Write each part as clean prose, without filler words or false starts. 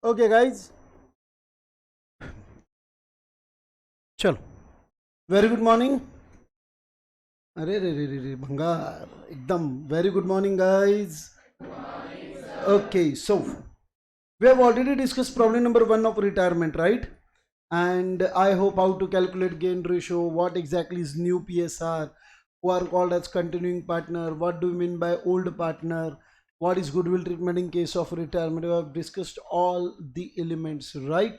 Okay guys, चलो, very good morning. अरे रे रे रे रे भंगार एकदम very good morning guys. Okay, so we have already discussed problem number 1 of retirement, right? And I hope how to calculate gain ratio, what exactly is new PSR, who are called as continuing partner, what do we mean by old partner, what is goodwill treatment in case of retirement. We have discussed all the elements, right?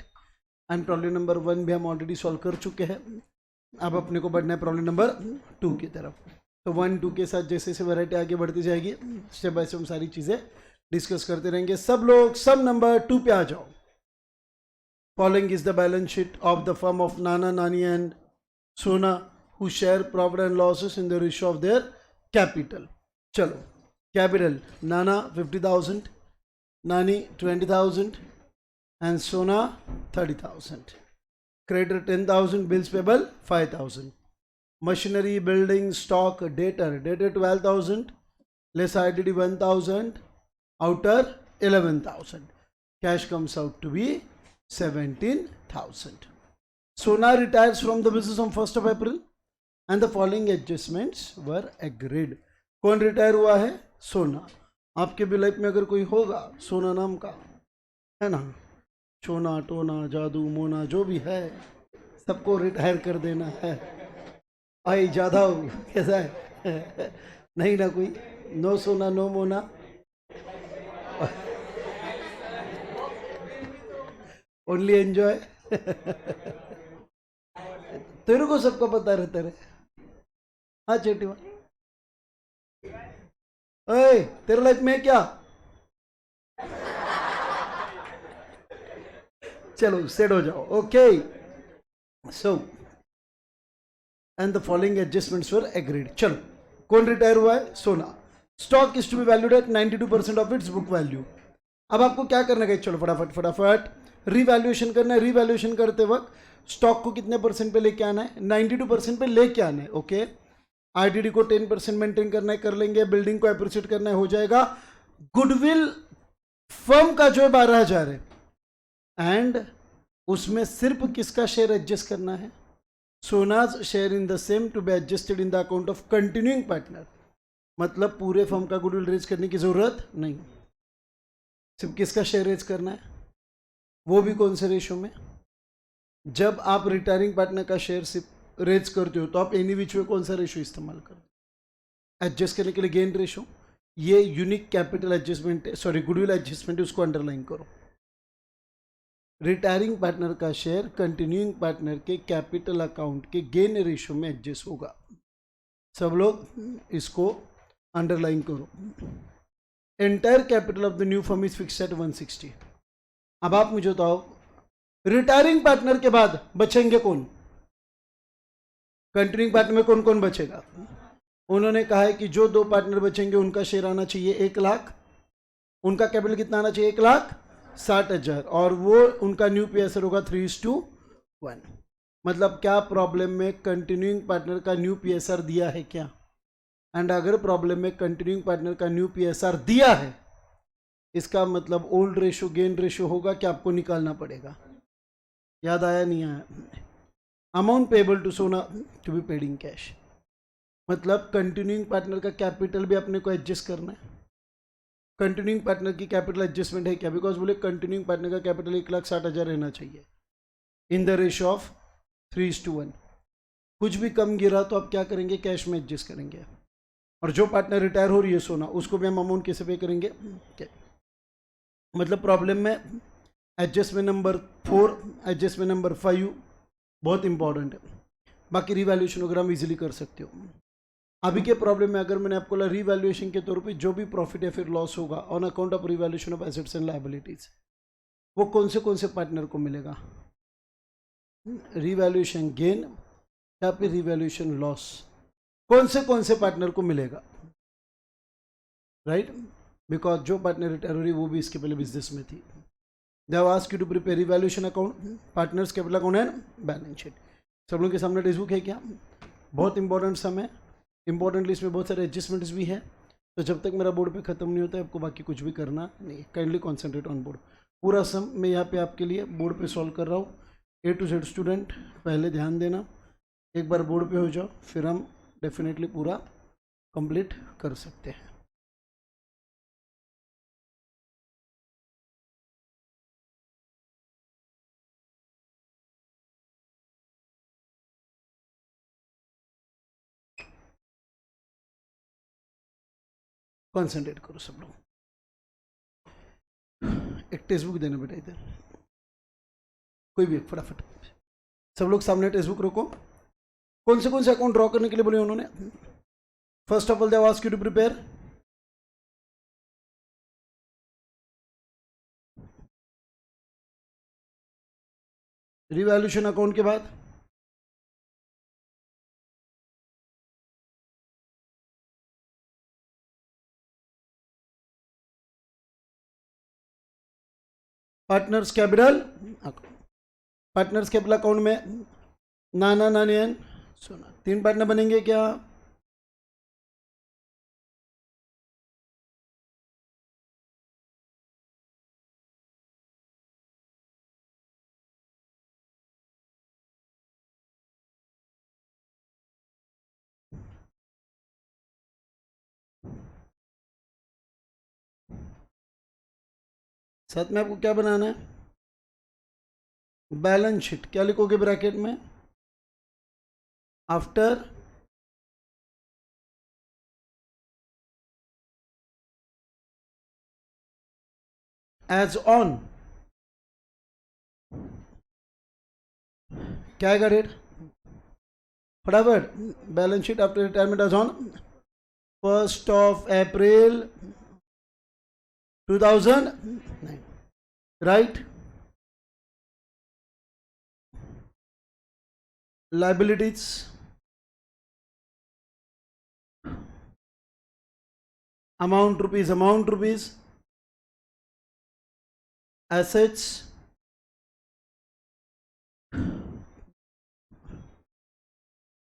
And problem number 1 भी हम already solve कर चुके हैं। अब अपने को बढ़ना है प्रॉब्लम नंबर 2 की तरफ। तो 1 2 के साथ जैसे जैसे वैरायटी आगे बढ़ती जाएगी, स्टेप बाय स्टेप हम सारी चीज़ें डिस्कस करते रहेंगे। सब लोग सब नंबर 2 पे आ जाओ। Following is the balance sheet of the firm of नाना, नानी एंड सोना who share profit and losses in the ratio of their capital. चलो, कैपिटल नाना 50,000, नानी 20,000 and Sona 30,000. Creditor 10,000, bills payable 5,000. Machinery, building, stock, debtor 12,000, less IDD 1,000, outer 11,000. Cash comes out to be 17,000. Sona retires from the business on 1st of April and the following adjustments were agreed. कौन retire हुआ है? सोना। आपके भी life में अगर कोई होगा सोना नाम का, है ना, छोना टोना जादू मोना जो भी है सबको रिटायर कर देना है। आई जादव कैसा है? नहीं ना, कोई नो सोना नो मोना। Only enjoy. तेरे को सबका पता रहता है। हाँ चेटी, तेरे लाइफ में क्या? चलो सेट हो जाओ। Okay, so and the following adjustments were agreed. चलो, कौन रिटायर हुआ है? Sona. Stock is to be valued at 92% of its book value. अब आपको क्या करना है? चलो फटाफट फटाफट रीवैल्यूएशन करना है। रीवैल्यूएशन करते वक्त स्टॉक को कितने परसेंट पे लेके आना है? 92% पे लेके आना है। ओके, आईडीडी को 10% मेंटेन करना है, कर लेंगे। बिल्डिंग को एप्रिशिएट करना है, हो जाएगा। गुडविल फर्म का जो है 12,000 है, एंड उसमें सिर्फ किसका शेयर एडजस्ट करना है? Sona's share in the same to be adjusted in the account of continuing partner. मतलब पूरे फर्म का गुडविल रेज करने की जरूरत नहीं, सिर्फ किसका शेयर रेज करना है, वो भी कौन से रेशो में? जब आप रिटायरिंग पार्टनर का शेयर सिर्फ रेज करते हो तो आप एनी विच वे कौन सा रेशो इस्तेमाल करते हो एडजस्ट करने के लिए? Gain ratio. ये unique capital adjustment, sorry goodwill adjustment, उसको अंडरलाइन करो। रिटायरिंग पार्टनर का शेयर कंटिन्यूइंग पार्टनर के कैपिटल अकाउंट के गेन रेशियो में एडजस्ट होगा। सब लोग इसको अंडरलाइन करो। Entire capital of the new firm is fixed at 160। अब आप मुझे बताओ, रिटायरिंग पार्टनर के बाद बचेंगे कौन? कंटिन्यूइंग पार्टनर में कौन कौन बचेगा? उन्होंने कहा है कि जो 2 पार्टनर बचेंगे उनका शेयर आना चाहिए 1 लाख। उनका कैपिटल कितना आना चाहिए? 1,60,000, और वो उनका न्यू पीएसआर होगा 3:1। मतलब क्या प्रॉब्लम में कंटिन्यूइंग पार्टनर का न्यू पीएसआर दिया है क्या? एंड अगर प्रॉब्लम में कंटिन्यूइंग पार्टनर का न्यू पीएसआर दिया है, इसका मतलब ओल्ड रेशो गेन रेशो होगा कि आपको निकालना पड़ेगा। याद आया नहीं आया? Amount payable to Sona to be paid in cash. मतलब कंटिन्यूइंग पार्टनर का कैपिटल भी अपने को एडजस्ट करना है। कंटिन्यूइंग पार्टनर की कैपिटल एडजस्टमेंट है क्या? बिकॉज बोले कंटिन्यूइंग पार्टनर का कैपिटल 1,60,000 रहना चाहिए इन द रेशियो ऑफ 3:1। कुछ भी कम गिरा तो आप क्या करेंगे? कैश में एडजस्ट करेंगे। और जो पार्टनर रिटायर हो रही है सोना, उसको भी हम अमाउंट कैसे पे करेंगे? मतलब प्रॉब्लम में एडजस्टमेंट नंबर 4, एडजस्टमेंट नंबर 5 बहुत इंपॉर्टेंट है। बाकी रिवैल्यूएशन वगैरह हम इजीली कर सकते हो। अभी के प्रॉब्लम में अगर मैंने आपको रीवैल्यूएशन के तौर पे जो भी प्रॉफिट या फिर लॉस होगा on account of revaluation of assets and liabilities, वो कौन से पार्टनर को मिलेगा? रिवैल्यूएशन गेन या फिर रिवैल्यूएशन लॉस, कौन से पार्टनर को मिलेगा? राइट, बिकॉज जो पार्टनर रिटायर हो रही वो भी इसके पहले बिजनेस में थी। They have asked you to prepare revaluation account, partners capital account and balance sheet. सब लोगों के सामने टेक्स्ट बुक है क्या? बहुत इंपॉर्टेंट सम है। इंपॉर्टेंटली इसमें बहुत सारे एडजस्टमेंट्स भी है। तो जब तक मेरा बोर्ड पे ख़त्म नहीं होता है आपको बाकी कुछ भी करना नहीं। Kindly concentrate on board. पूरा सम मैं यहाँ पे आपके लिए बोर्ड पे सॉल्व कर रहा हूँ। A to Z स्टूडेंट पहले ध्यान देना, एक बार बोर्ड पे हो जाओ, फिर हम डेफिनेटली पूरा कंप्लीट कर सकते हैं। कॉन्सेंट्रेट करो सब लोग। एक टेक्स्ट बुक देना बेटा इधर, कोई भी एक फटाफट। सब लोग सामने टेक्स्ट बुक रखो। कौन से अकाउंट ड्रॉ करने के लिए बोले उन्होंने? First of all they ask you to prepare revaluation account के बाद पार्टनर्स कैपिटल अकाउंट में नाना नानियन सोना 3 पार्टनर बनेंगे क्या? साथ में आपको क्या बनाना है? Balance sheet. क्या लिखोगे ब्रैकेट में? आफ्टर एज ऑन, क्या आएगा डेट? फटाफट, balance sheet after retirement age on 1st of April 2009, right? Liabilities, amount rupees, assets,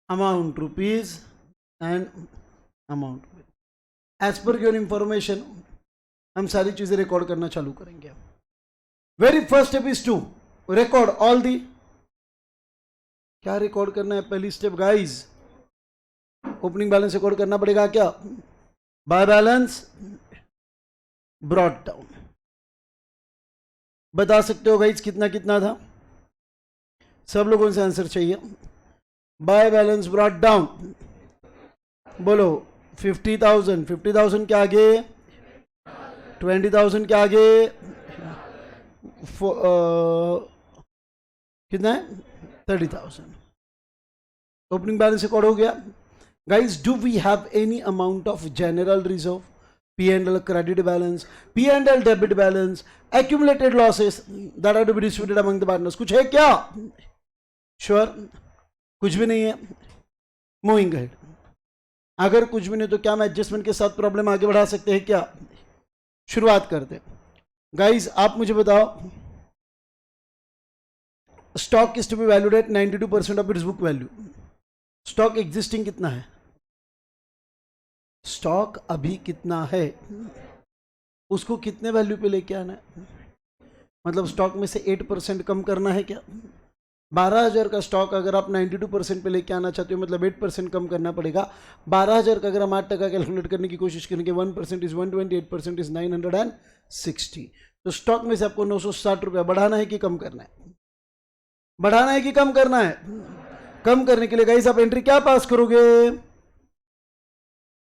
amount rupees and amount as per your information हम सारी चीजें रिकॉर्ड करना चालू करेंगे। Very first step is to record all the, क्या record करना है? पहली step guys, opening balance record करना पड़ेगा। क्या? By balance brought down. बता सकते हो गाइस कितना कितना था? सब लोगों से आंसर चाहिए। बाय बैलेंस ब्रॉट डाउन, बोलो 50,000। 50,000 के आगे 20,000 के आगे कितना है? 30,000। ओपनिंग बैलेंस रिकॉर्ड हो गया। Guys, do we have any amount of general reserve, P&L credit balance, P&L debit balance, accumulated losses that are to be distributed among the partners? कुछ है क्या? श्योर कुछ भी नहीं है। Moving ahead. अगर कुछ भी नहीं तो क्या हम एडजस्टमेंट के साथ प्रॉब्लम आगे बढ़ा सकते हैं क्या? शुरुआत करते। गाइज आप मुझे बताओ, stock is to be valued at 92% of its book value. Stock existing कितना है? स्टॉक अभी कितना है? उसको कितने वैल्यू पे लेके आना है? मतलब स्टॉक में से 8% कम करना है क्या? 12,000 का स्टॉक अगर आप 92% पे लेके आना चाहते हो, मतलब 8% कम करना पड़ेगा। 12,000 का अगर हम 8% कैलकुलेट करने की कोशिश करेंगे, 1% इज 120, 8% इज 960। तो स्टॉक में से आपको 960 रुपया बढ़ाना है कि कम करना है? बढ़ाना है कि कम करना है? कम करने के लिए गाइस आप एंट्री क्या पास करोगे?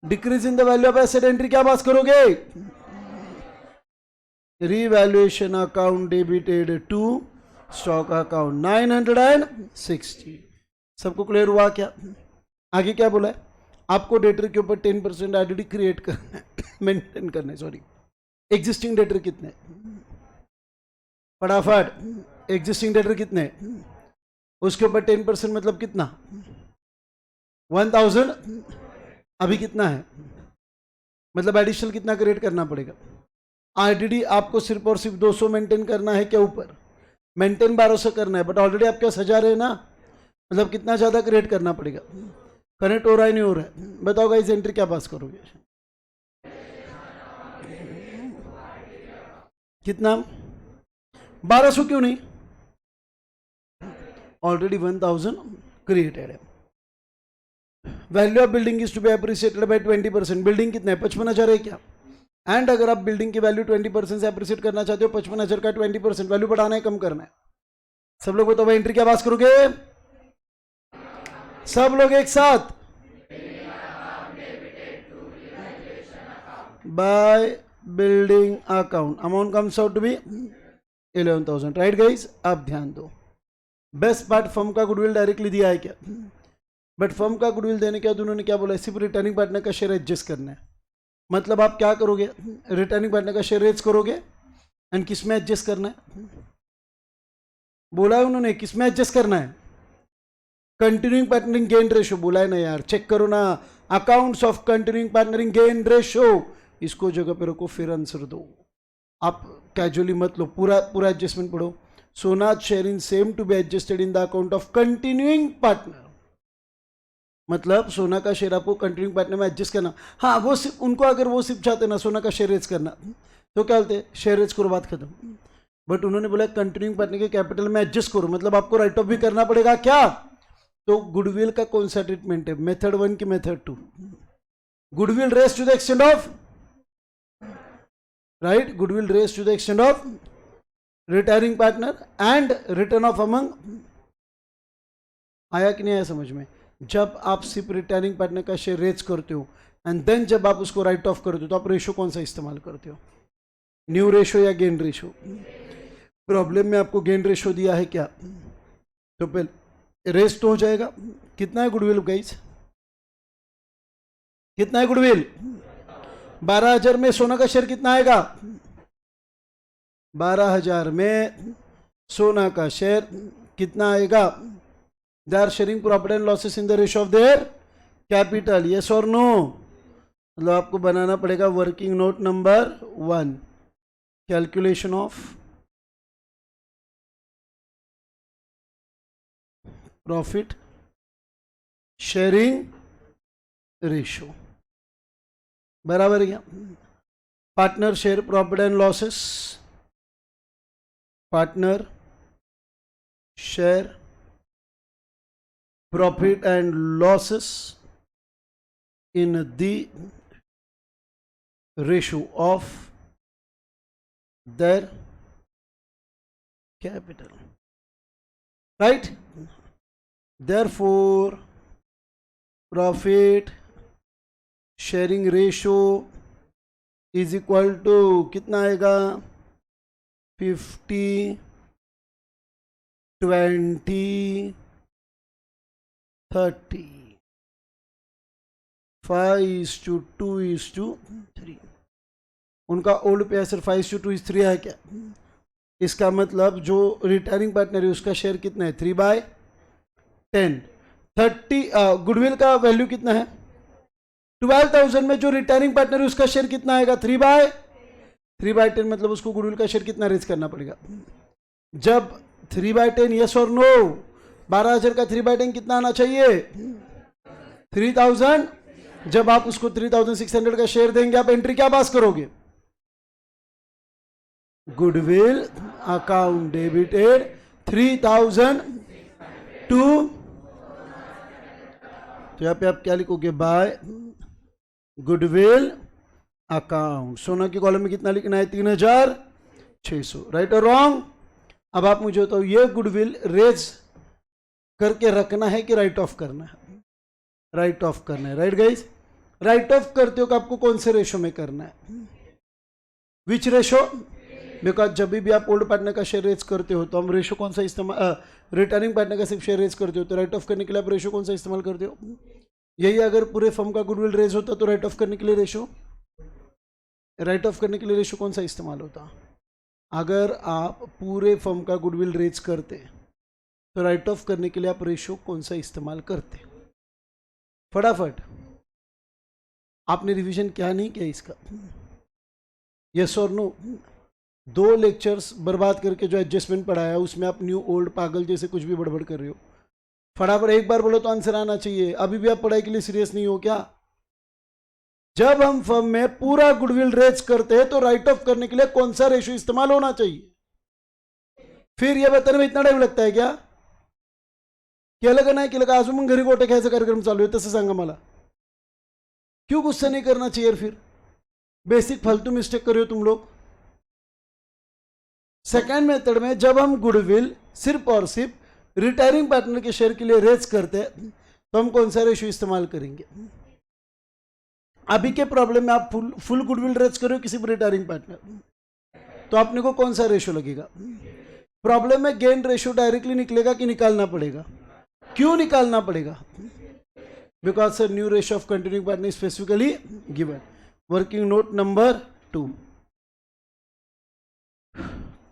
Decrease in the value of asset entry क्या पास करोगे? Revaluation account debited to stock account 960। सबको क्लियर हुआ क्या? आगे क्या बोला है? आपको डेटर के ऊपर 10% आइडेंटिटी क्रिएट करना है, मेंटेन करना है। सॉरी, एग्जिस्टिंग डेटर कितने? फटाफट, एग्जिस्टिंग डेटर कितने? उसके ऊपर 10% मतलब कितना? 1000। अभी कितना है? मतलब एडिशनल कितना क्रिएट करना पड़ेगा? आईडीडी आपको सिर्फ और सिर्फ 200 मेंटेन करना है क्या? ऊपर मेंटेन 1200 करना है, बट ऑलरेडी आपके पास 1000 है ना, मतलब कितना ज्यादा क्रिएट करना पड़ेगा? कनेक्ट हो रहा है नहीं हो रहा है? बताओ गाइस, एंट्री क्या पास करोगे? कितना? 1200 क्यों नहीं? ऑलरेडी 1000 क्रिएटेड है. Value of building is to be appreciated by 20%. Building कितना है? 55,000 है क्या? एंड अगर आप बिल्डिंग की वैल्यू 20% से अप्रिशिएट करना चाहते हो, 55,000 का 20%, वैल्यू बढ़ाना है कम करना है? सब लोग बताओ, एंट्री क्या पास करोगे? सब लोग एक साथ. By building account amount comes out to be 11,000. Right guys, आप ध्यान दो. बेस्ट पार्ट, फर्म का गुडविल डायरेक्टली दिया है क्या? बट फर्म का गुडविल देने के बाद उन्होंने क्या बोला? सिर्फ रिटर्निंग पार्टनर का शेयर एडजस्ट करना है. मतलब आप क्या करोगे? रिटर्निंग पार्टनर का शेयर रेज करोगे एंड किस में एडजस्ट करना है? बोला है उन्होंने, किस में एडजस्ट करना है? कंटिन्यूइंग पार्टनरिंग गेन रेशो बोला है ना यार, चेक करो ना. Accounts of continuing partnering gain ratio, इसको जगह पे रखो, फिर आंसर दो. आप कैजुअली मत लो, पूरा एडजस्टमेंट पढ़ो. Sona share in same to be adjusted in the account of continuing partner. मतलब सोना का शेयर आपको कंटिन्यूइंग पार्टनर में एडजस्ट करना. हाँ, वो सिर्फ उनको, अगर वो सिर्फ चाहते ना सोना का शेयर रेज करना, तो क्या बोलते? शेयर रेज करो, बात खत्म. बट उन्होंने बोला कंटिन्यूइंग पार्टनर के कैपिटल में एडजस्ट करो, मतलब आपको राइट ऑफ भी करना पड़ेगा. क्या? तो गुडविल का कौन सा ट्रीटमेंट है? मेथड 1 की method 2? Goodwill raise to the extent of, right, goodwill raise to the extent of retiring partner and return of among. आया कि नहीं आया समझ में? जब आप सिर्फ रिटायरिंग पार्टनर का शेयर रेज करते हो एंड देन जब आप उसको राइट ऑफ करते हो, तो आप रेशो कौन सा इस्तेमाल करते हो? न्यू रेशो या गेन रेशो? प्रॉब्लम में आपको गेन रेशो दिया है क्या? तो पहले रेज तो हो जाएगा. कितना है गुडविल गाइस? कितना है गुडविल? 12,000 में सोना का शेयर कितना आएगा? 12,000 में सोना का शेयर कितना आएगा? They are sharing profit and losses in the ratio of their capital. Yes और नो? मतलब आपको बनाना पड़ेगा working note number 1, calculation of profit sharing ratio. बराबर क्या? Partner share profit and losses, partner share profit and losses in the ratio of their capital, right? Therefore profit sharing ratio is equal to कितना आएगा? 50, 20, 30, 5:2:3. उनका old पे सिर्फ 5:2:3 है क्या? इसका मतलब जो रिटायरिंग पार्टनर है उसका शेयर कितना है? 3/10. 30 गुडविल का वैल्यू कितना है? 12,000 में जो रिटायरिंग पार्टनर है उसका शेयर कितना आएगा? 3/10. मतलब उसको गुडविल का शेयर कितना रेज करना पड़ेगा? जब 3/10, यस और नो? 12,000 का 3/10 कितना आना चाहिए? 3,000. जब आप उसको 3,600 का शेयर देंगे, आप एंट्री क्या पास करोगे? गुडविल अकाउंट डेबिटेड 3,000 टू, तो यहां पे आप क्या लिखोगे? By goodwill account. सोना की कॉलम में कितना लिखना है? 3,600. राइट और रॉन्ग? अब आप मुझे बताओ, ये गुडविल रेज करके रखना है कि राइट ऑफ करना है? राइट ऑफ करना है. राइट गाइस, राइट ऑफ करते हो कि आपको कौन से रेशो में करना है? विच रेशो? बिकॉज जब भी आप ओल्ड पार्टनर का शेयर रेज करते हो तो हम रेशो कौन सा इस्तेमाल, रिटर्निंग पार्टनर का सिर्फ शेयर रेज करते हो, तो राइट ऑफ करने के लिए आप रेशो कौन सा इस्तेमाल करते हो? यही अगर पूरे फर्म का गुडविल रेज होता तो राइट ऑफ करने के लिए रेशो, राइट ऑफ करने के लिए रेशो कौन सा इस्तेमाल होता? अगर आप पूरे फर्म का गुडविल रेज करते तो राइट ऑफ करने के लिए आप रेशो कौन सा इस्तेमाल करते? फटाफट. आपने रिवीजन क्या नहीं किया इसका? यस और नो? 2 लेक्चर्स बर्बाद करके जो एडजस्टमेंट पढ़ाया उसमें आप न्यू ओल्ड पागल जैसे कुछ भी बड़बड़ कर रहे हो. फटाफट एक बार बोलो तो आंसर आना चाहिए. अभी भी आप पढ़ाई के लिए सीरियस नहीं हो क्या? जब हम फर्म में पूरा गुडविल रेज करते हैं तो राइट ऑफ करने के लिए कौन सा रेशो इस्तेमाल होना चाहिए? फिर ये बताने में इतना टाइम लगता है क्या? केलं का नाही केलं का अजून मग घरी गोटे खायचा कार्यक्रम चालू आहे, तसं सांगा मला. क्यों गुस्सा नहीं करना चाहिए? फिर बेसिक फालतू मिस्टेक करो तुम लोग. सेकेंड मेथड में जब हम गुडविल सिर्फ और सिर्फ रिटायरिंग पार्टनर के शेयर के लिए रेज करते हैं तो हम कौन सा रेशियो इस्तेमाल करेंगे? अभी के प्रॉब्लम में आप फुल गुडविल रेज करो किसी रिटायरिंग पार्टनर, तो आपने को कौन सा रेशियो लगेगा? प्रॉब्लम में गेन रेशियो डायरेक्टली निकलेगा कि निकालना पड़ेगा? क्यों निकालना पड़ेगा? Because sir new ratio of continuing partner specifically given. Working note number 2,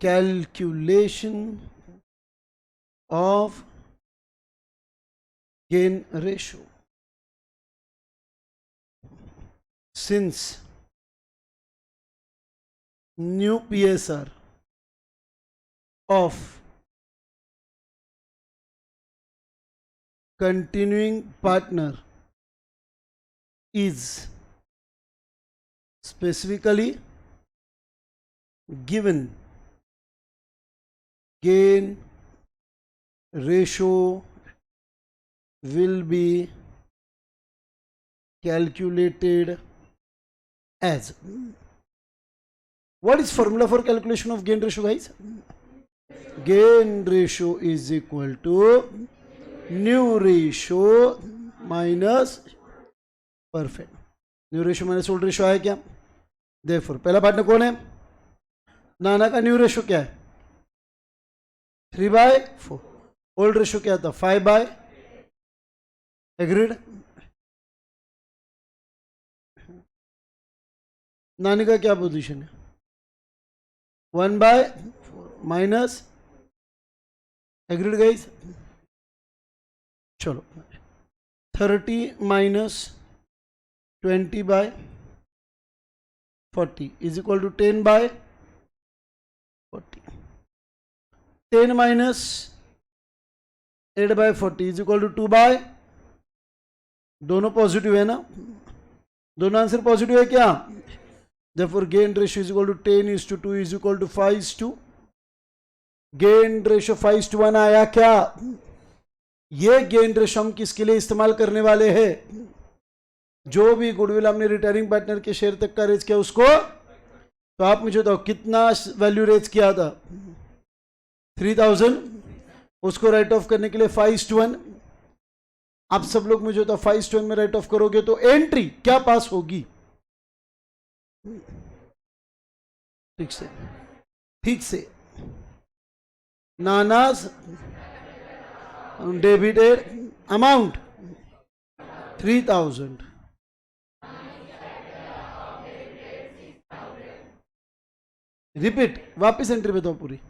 calculation of gain ratio. Since new PSR of continuing partner is specifically given, gain ratio will be calculated as. What is formula for calculation of gain ratio, guys? Gain ratio is equal to new ratio minus perfect. New ratio minus old ratio आया क्या? Therefore पहला partner कौन है? नाना का new ratio क्या है? 3/4. Old ratio क्या था? 5/. एग्रीड? नानी का क्या पोजीशन है? 1/4 माइनस. Agreed guys? चलो 30 minus 20/40 is equal to 10/40. 10 minus 8/40 is equal to 2/. दोनों पॉजिटिव है ना? दोनों आंसर पॉजिटिव है क्या? Therefore gain ratio is equal to 10:2 is equal to 5:2. Gain ratio 5:1 आया क्या? ये गेन रेशियो हम किसके लिए इस्तेमाल करने वाले हैं? जो भी गुडविल हमने रिटायरिंग पार्टनर के शेयर तक का रेज किया उसको. तो आप मुझे बताओ कितना वैल्यू रेज किया था? 3000. उसको राइट ऑफ करने के लिए 5:1. आप सब लोग मुझे बताओ 5:1 में राइट ऑफ करोगे तो एंट्री क्या पास होगी? ठीक से, ठीक से. Nana's debited amount 3000. रिपीट, वापिस एंट्री बताओ पूरी.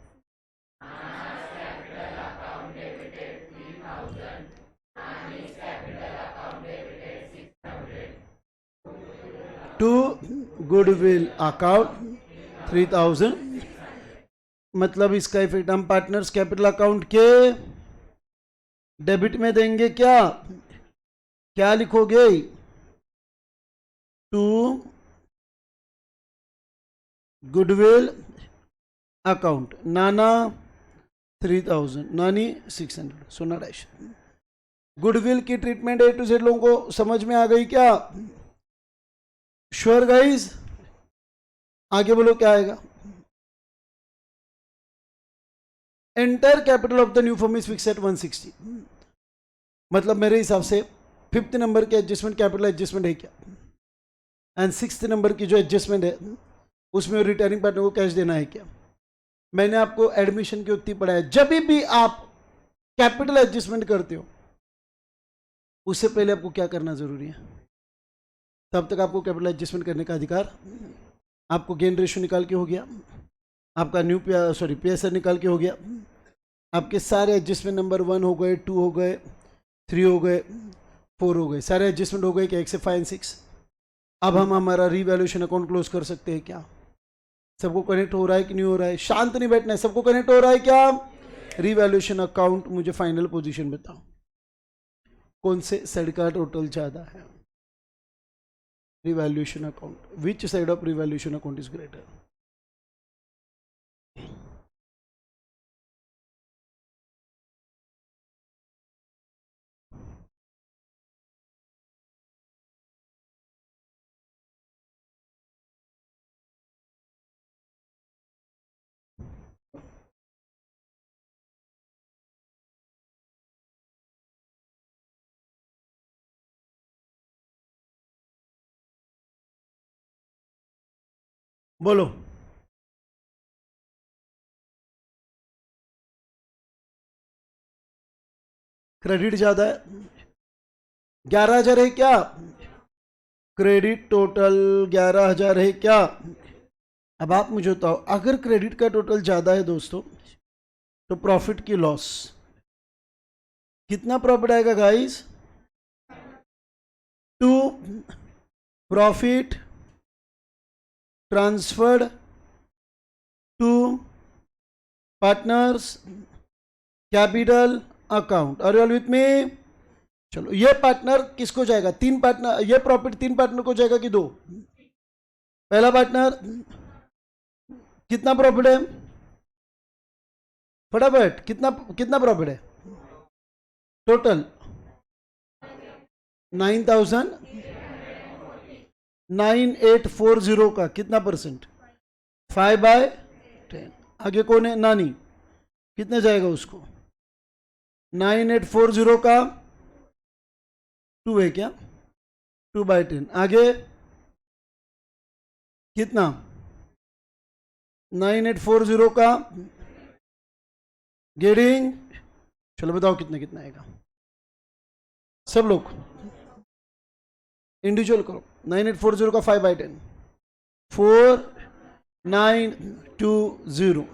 To goodwill account 3000. मतलब इसका इफेक्ट हम पार्टनर्स कैपिटल अकाउंट के डेबिट में देंगे. क्या क्या लिखोगे? To goodwill account. Nana 3000, Nani 600. Sona dash. Goodwill की ट्रीटमेंट A to Z लोगों को समझ में आ गई क्या? Sure guys? आगे बोलो क्या आएगा? Enter capital of the new firm is fix eight 160. मतलब मेरे हिसाब से 5th नंबर के एडजस्टमेंट कैपिटल एडजस्टमेंट है क्या? एंड 6th नंबर की जो एडजस्टमेंट है उसमें रिटायरिंग पार्टनर को कैश देना है क्या? मैंने आपको एडमिशन की उत्ती पढ़ाया, जब भी आप कैपिटल एडजस्टमेंट करते हो उससे पहले आपको क्या करना जरूरी है? तब तक आपको कैपिटल एडजस्टमेंट करने का अधिकार. आपको गेन रेशियो निकाल के हो गया, आपका न्यू पीएसआर निकाल के हो गया, आपके सारे एडजस्टमेंट नंबर 1 हो गए, 2 हो गए, 3 हो गए, 4 हो गए. सारे एडजस्टमेंट हो गए क्या? 1 से 5 और 6. अब हम हमारा रीवैल्यूएशन अकाउंट क्लोज कर सकते हैं क्या? सबको कनेक्ट हो रहा है कि नहीं हो रहा है? शांत नहीं बैठना है. सबको कनेक्ट हो रहा है क्या? रीवैल्यूएशन अकाउंट मुझे फाइनल पोजीशन बताओ, कौन से साइड का टोटल ज्यादा है? revaluation account. Which side of revaluation account is greater? बोलो। क्रेडिट ज्यादा है, 11,000 है क्या? क्रेडिट टोटल 11,000 है क्या? अब आप मुझे बताओ, अगर क्रेडिट का टोटल ज्यादा है दोस्तों, तो प्रॉफिट की लॉस कितना प्रॉफिट आएगा guys? To profit transferred to partners capital account. Are you all with me? चलो, ये पार्टनर किसको जाएगा? 3 पार्टनर, ये प्रॉफिट 3 पार्टनर को जाएगा कि 2? पहला पार्टनर कितना प्रॉफिट है? फटाफट, कितना कितना प्रॉफिट है टोटल? 9,9840 का कितना परसेंट? 5/10। आगे कौन है? नानी। कितने जाएगा उसको? 9,840 का 2 है क्या? 2/10। आगे कितना? 9,840 का गेटिंग, चलो बताओ कितना कितना आएगा? सब लोग इंडिविजुअल करो। 9,840 का 5/10, 4,920।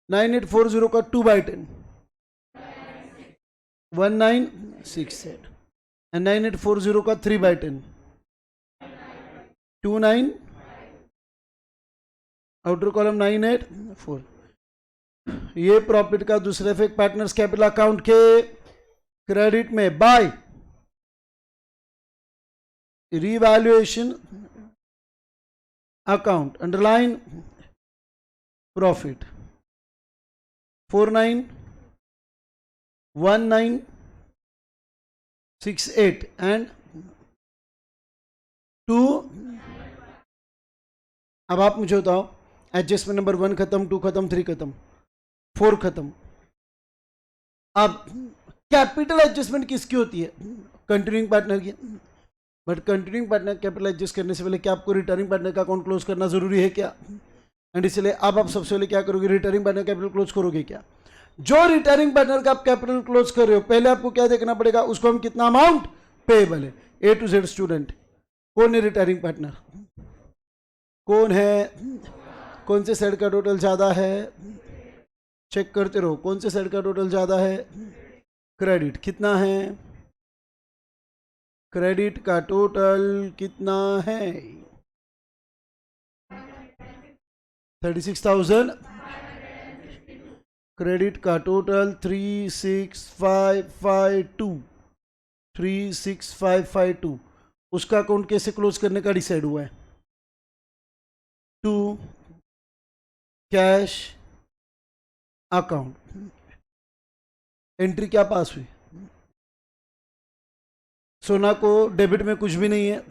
9,840 का 2/10, 1,968। एंड 9,840 का 3/10, 2,9। Outer column 9,840। ये प्रॉफिट का दूसरा इफेक्ट पार्टनर्स कैपिटल अकाउंट के क्रेडिट में by revaluation account underline profit 4,91968 and 2। अब आप मुझे बताओ, एडजस्टमेंट नंबर 1 खत्म, 2 खत्म, 3 खत्म, 4 खत्म। अब कैपिटल एडजस्टमेंट किसकी होती है? कंटिन्यूइंग पार्टनर की। But continuing partner capital adjust करने से पहले क्या आपको रिटर्निंग पार्टनर का अकाउंट क्लोज करना जरूरी है क्या? एंड इसलिए अब आप सबसे पहले क्या करोगे? रिटर्निंग पार्टनर कैपिटल क्लोज करोगे क्या? जो रिटर्निंग पार्टनर का आप कैपिटल क्लोज कर रहे हो, पहले आपको क्या देखना पड़ेगा? उसको हम कितना अमाउंट पेएबल है, A to Z स्टूडेंट। कौन है रिटर्निंग पार्टनर? कौन है? कौन से सेट का टोटल ज्यादा है? चेक करते रहो, कौन से सेट का टोटल ज्यादा है? क्रेडिट कितना है? क्रेडिट का टोटल कितना है? 36,000। क्रेडिट का टोटल 36,552। 36,552। उसका अकाउंट कैसे क्लोज करने का डिसाइड हुआ है? To cash account. एंट्री क्या पास हुई? सोना को डेबिट में कुछ भी नहीं है,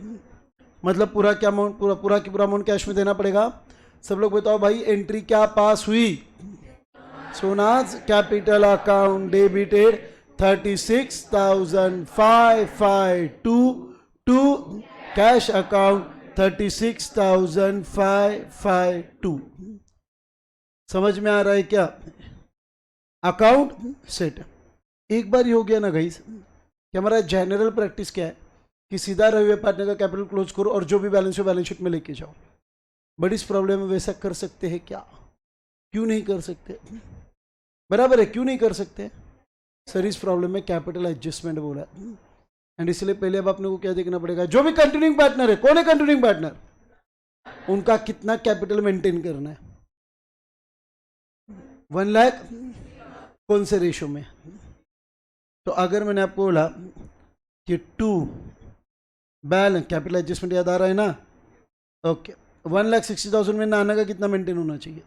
मतलब पूरा क्या अमाउंट, पूरा की पूरा अमाउंट कैश में देना पड़ेगा। सब लोग बताओ भाई, एंट्री क्या पास हुई? Sona's capital account debited 36,552 to cash account 36,552। समझ में आ रहा है क्या? Account set. एक बार ये हो गया ना गाइस कि हमारा जनरल प्रैक्टिस क्या है कि सीधा रहे हुए पार्टनर का कैपिटल क्लोज करो और जो भी बैलेंस हो बैलेंस शीट में लेके जाओ। बट इस प्रॉब्लम में वैसा कर सकते हैं क्या? क्यों नहीं कर सकते? बराबर है, क्यों नहीं कर सकते सर? इस प्रॉब्लम में कैपिटल एडजस्टमेंट बोला एंड इसलिए पहले अब आपने को क्या देखना पड़ेगा? जो भी कंटिन्यूइंग पार्टनर है, कौन है कंटिन्यूइंग पार्टनर, उनका कितना कैपिटल मेंटेन करना है? 1 लाख कौन से रेशो में? तो अगर मैंने आपको बोला कि 2 बैलेंस कैपिटल एडजस्टमेंट, याद आ रहा है ना? ओके, 1,60,000 में नाना का कितना मेंटेन होना चाहिए?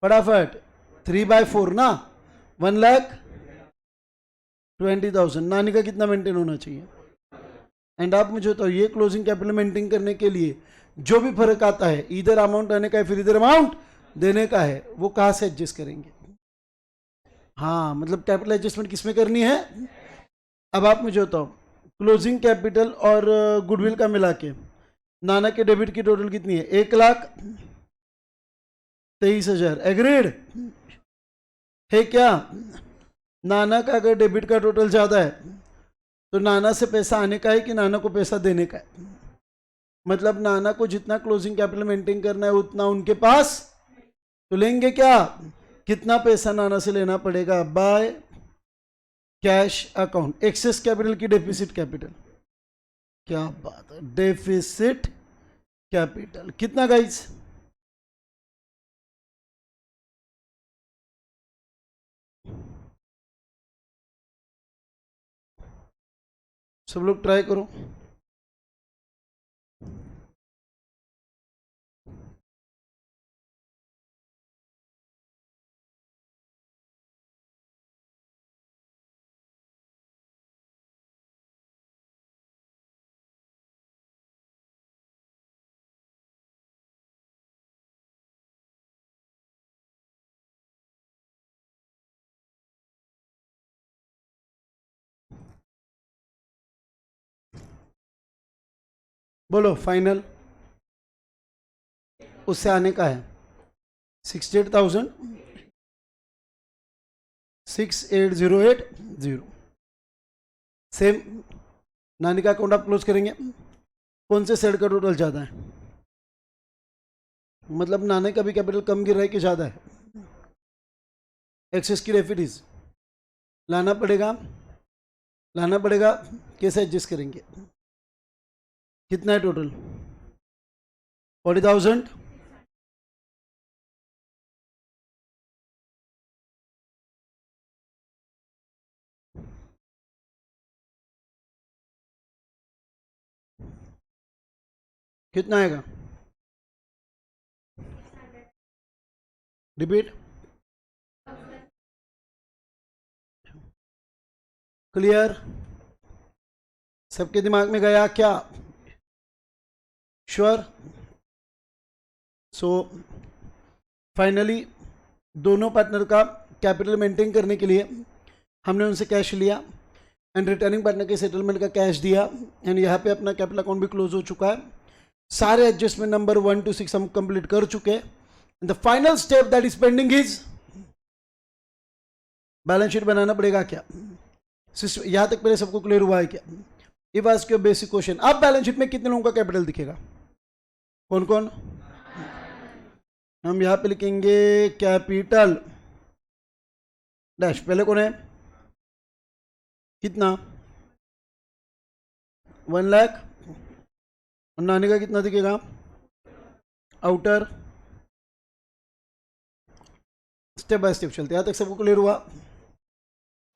फटाफट 3/4 ना, 1,20,000। नानी का कितना मेंटेन होना चाहिए? एंड आप मुझे बताओ, ये क्लोजिंग कैपिटल मेंटेन करने के लिए जो भी फर्क आता है, इधर अमाउंट आने का है फिर इधर अमाउंट देने का है, वो कहां से एडजस्ट करेंगे? हाँ, मतलब कैपिटल एडजस्टमेंट किसमें करनी है? अब आप मुझे बताओ, क्लोजिंग कैपिटल और गुडविल का मिला के नाना के डेबिट की टोटल कितनी है? 1,23,000। एग्रीड है क्या? नाना का अगर डेबिट का टोटल ज़्यादा है तो नाना से पैसा आने का है कि नाना को पैसा देने का है? मतलब नाना को जितना क्लोजिंग कैपिटल मेंटेन करना है उतना उनके पास, तो लेंगे क्या? कितना पैसा नाना से लेना पड़ेगा? By cash account. Excess capital की डेफिसिट कैपिटल? क्या बात है, डेफिसिट कैपिटल कितना गाइस? सब लोग ट्राई करो। बोलो फाइनल। उससे आने का है 68,000 सेम। नानी का अकाउंट आप क्लोज करेंगे, कौन से सेट का टोटल ज़्यादा है? मतलब नाने का भी कैपिटल कम गिर रहा है कि ज़्यादा है? एक्सेस की रेफिडीज लाना पड़ेगा, लाना पड़ेगा। कैसे एडजस्ट करेंगे? कितना है टोटल? 40,000। कितना आएगा? रिपीट। क्लियर? सबके दिमाग में गया क्या? श्योर? सो फाइनली दोनों पार्टनर का कैपिटल मेंटेन करने के लिए हमने उनसे कैश लिया एंड रिटर्निंग पार्टनर के सेटलमेंट का कैश दिया एंड यहाँ पे अपना कैपिटल अकाउंट भी क्लोज हो चुका है। सारे एडजस्टमेंट नंबर 1 to 6 हम कंप्लीट कर चुके हैं। The final step that is pending is balance sheet बनाना पड़ेगा क्या? यहां तक पहले सबको क्लियर हुआ है क्या? If ask your basic question, अब बैलेंस शीट में कितने लोगों का कैपिटल दिखेगा? कौन कौन? हम यहां पे लिखेंगे कैपिटल डैश। पहले कौन है? कितना? 1 लाख। और नानी का कितना दिखेगा? आउटर। स्टेप बाय स्टेप चलते, यहां तक सबको क्लियर हुआ?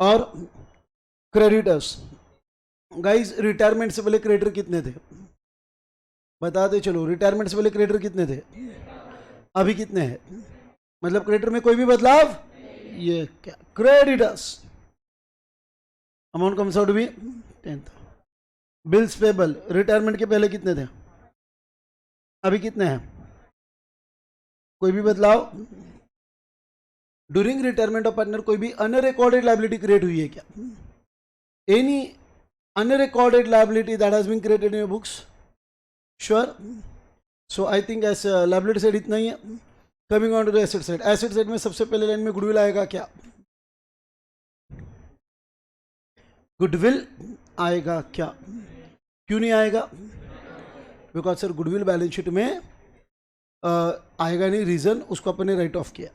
और क्रेडिटर्स गाइस, रिटायरमेंट से पहले क्रेडिटर कितने थे? बताते चलो, रिटायरमेंट से पहले क्रेडिटर कितने थे? अभी कितने हैं? मतलब क्रेडिटर में कोई भी बदलाव? ये क्या? Creditors amount comes out to be 10। Bills payable retirement के पहले कितने थे? अभी कितने हैं? कोई भी बदलाव? ड्यूरिंग रिटायरमेंट ऑफ पार्टनर कोई भी अनरिकॉर्डेड लाइबिलिटी क्रिएट हुई है क्या? Any unrecorded liability that has been created in your books? Sure? So I think as liability side इतना ही है। Coming on to the asset side, asset side में सबसे पहले लाइन में गुडविल आएगा क्या? गुडविल आएगा क्या? क्यों नहीं आएगा? Because sir goodwill balance sheet में आएगा नहीं, रीजन उसको अपन ने राइट ऑफ किया।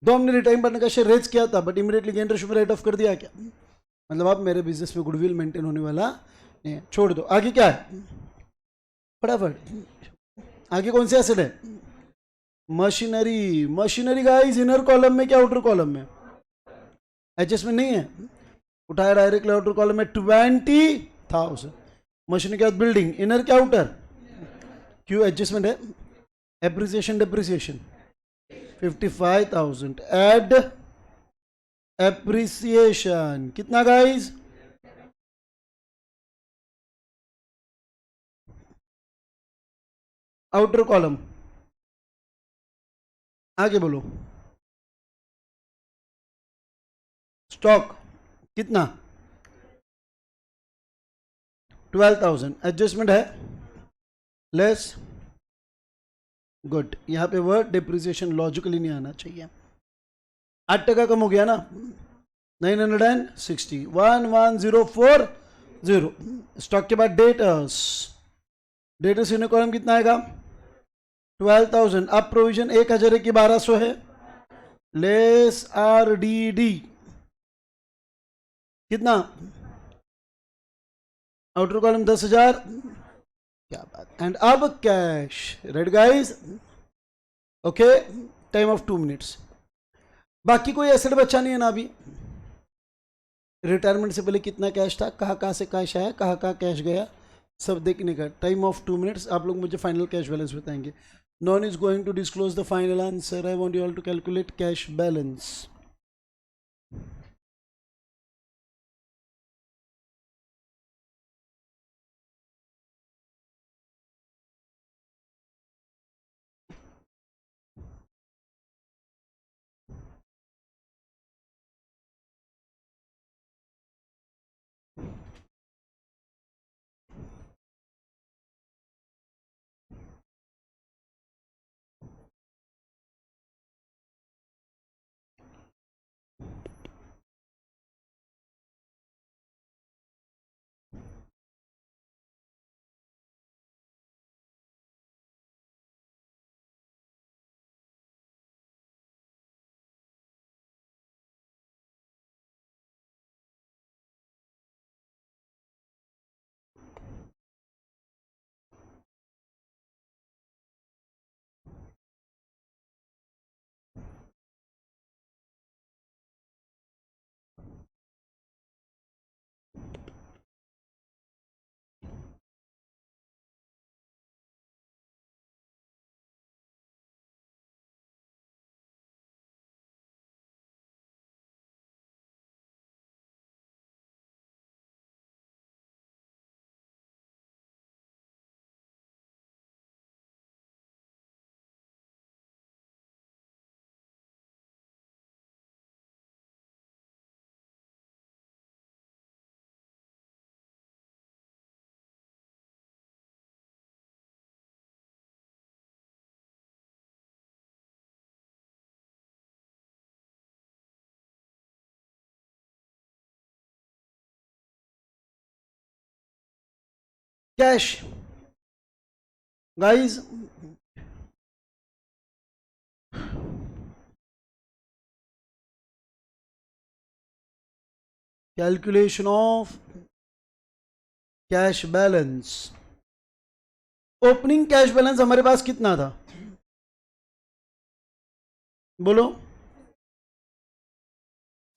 दो हमने रिटाइम बनने का शेयर रेज किया था बट इमीडिएटली गेन रेशियो में राइट ऑफ कर दिया क्या? मतलब अब मेरे बिजनेस में गुडविल मेंटेन होने वाला नहीं है, छोड़ दो। आगे क्या है? फटाफट आगे कौन से एसेट है? Machinery. Machinery guys inner column में क्या आउटर कॉलम में? एडजस्टमेंट नहीं है, उठाया डायरेक्ट आउटर कॉलम में 20,000। मशीनरी के बाद बिल्डिंग, इनर क्या आउटर? क्यों एडजस्टमेंट है? एप्रिसिएशन डेप्रिसिएशन 55,000 एड एप्रिसिएशन कितना गाइस? Outer column. आगे बोलो। स्टॉक कितना? 12,000। एडजस्टमेंट है लेस, गुड। यहाँ पे वर्ड डिप्रिसिएशन लॉजिकली नहीं आना चाहिए। 8% कम हो गया ना, 960, 11040। स्टॉक के बाद डेटर्स, डेटर्स यूनिट कॉलम कितना आएगा 12,000। अब प्रोविजन 1000 की 1200 है, लेस RDD कितना, आउटर कॉलम 10,000, क्या बात। एंड अब cash, red guys, okay, time of 2 minutes. बाकी कोई एसेट बचा नहीं है ना अभी। रिटायरमेंट से पहले कितना कैश था, कहाँ कहाँ से कैश आया, कहाँ कहाँ कैश गया, सब देखने का। Time of 2 minutes. आप लोग मुझे फाइनल कैश बैलेंस बताएंगे। None is going to disclose the final answer. I want you all to calculate cash balance. Cash guys, calculation of cash balance. Opening cash balance हमारे पास कितना था, बोलो।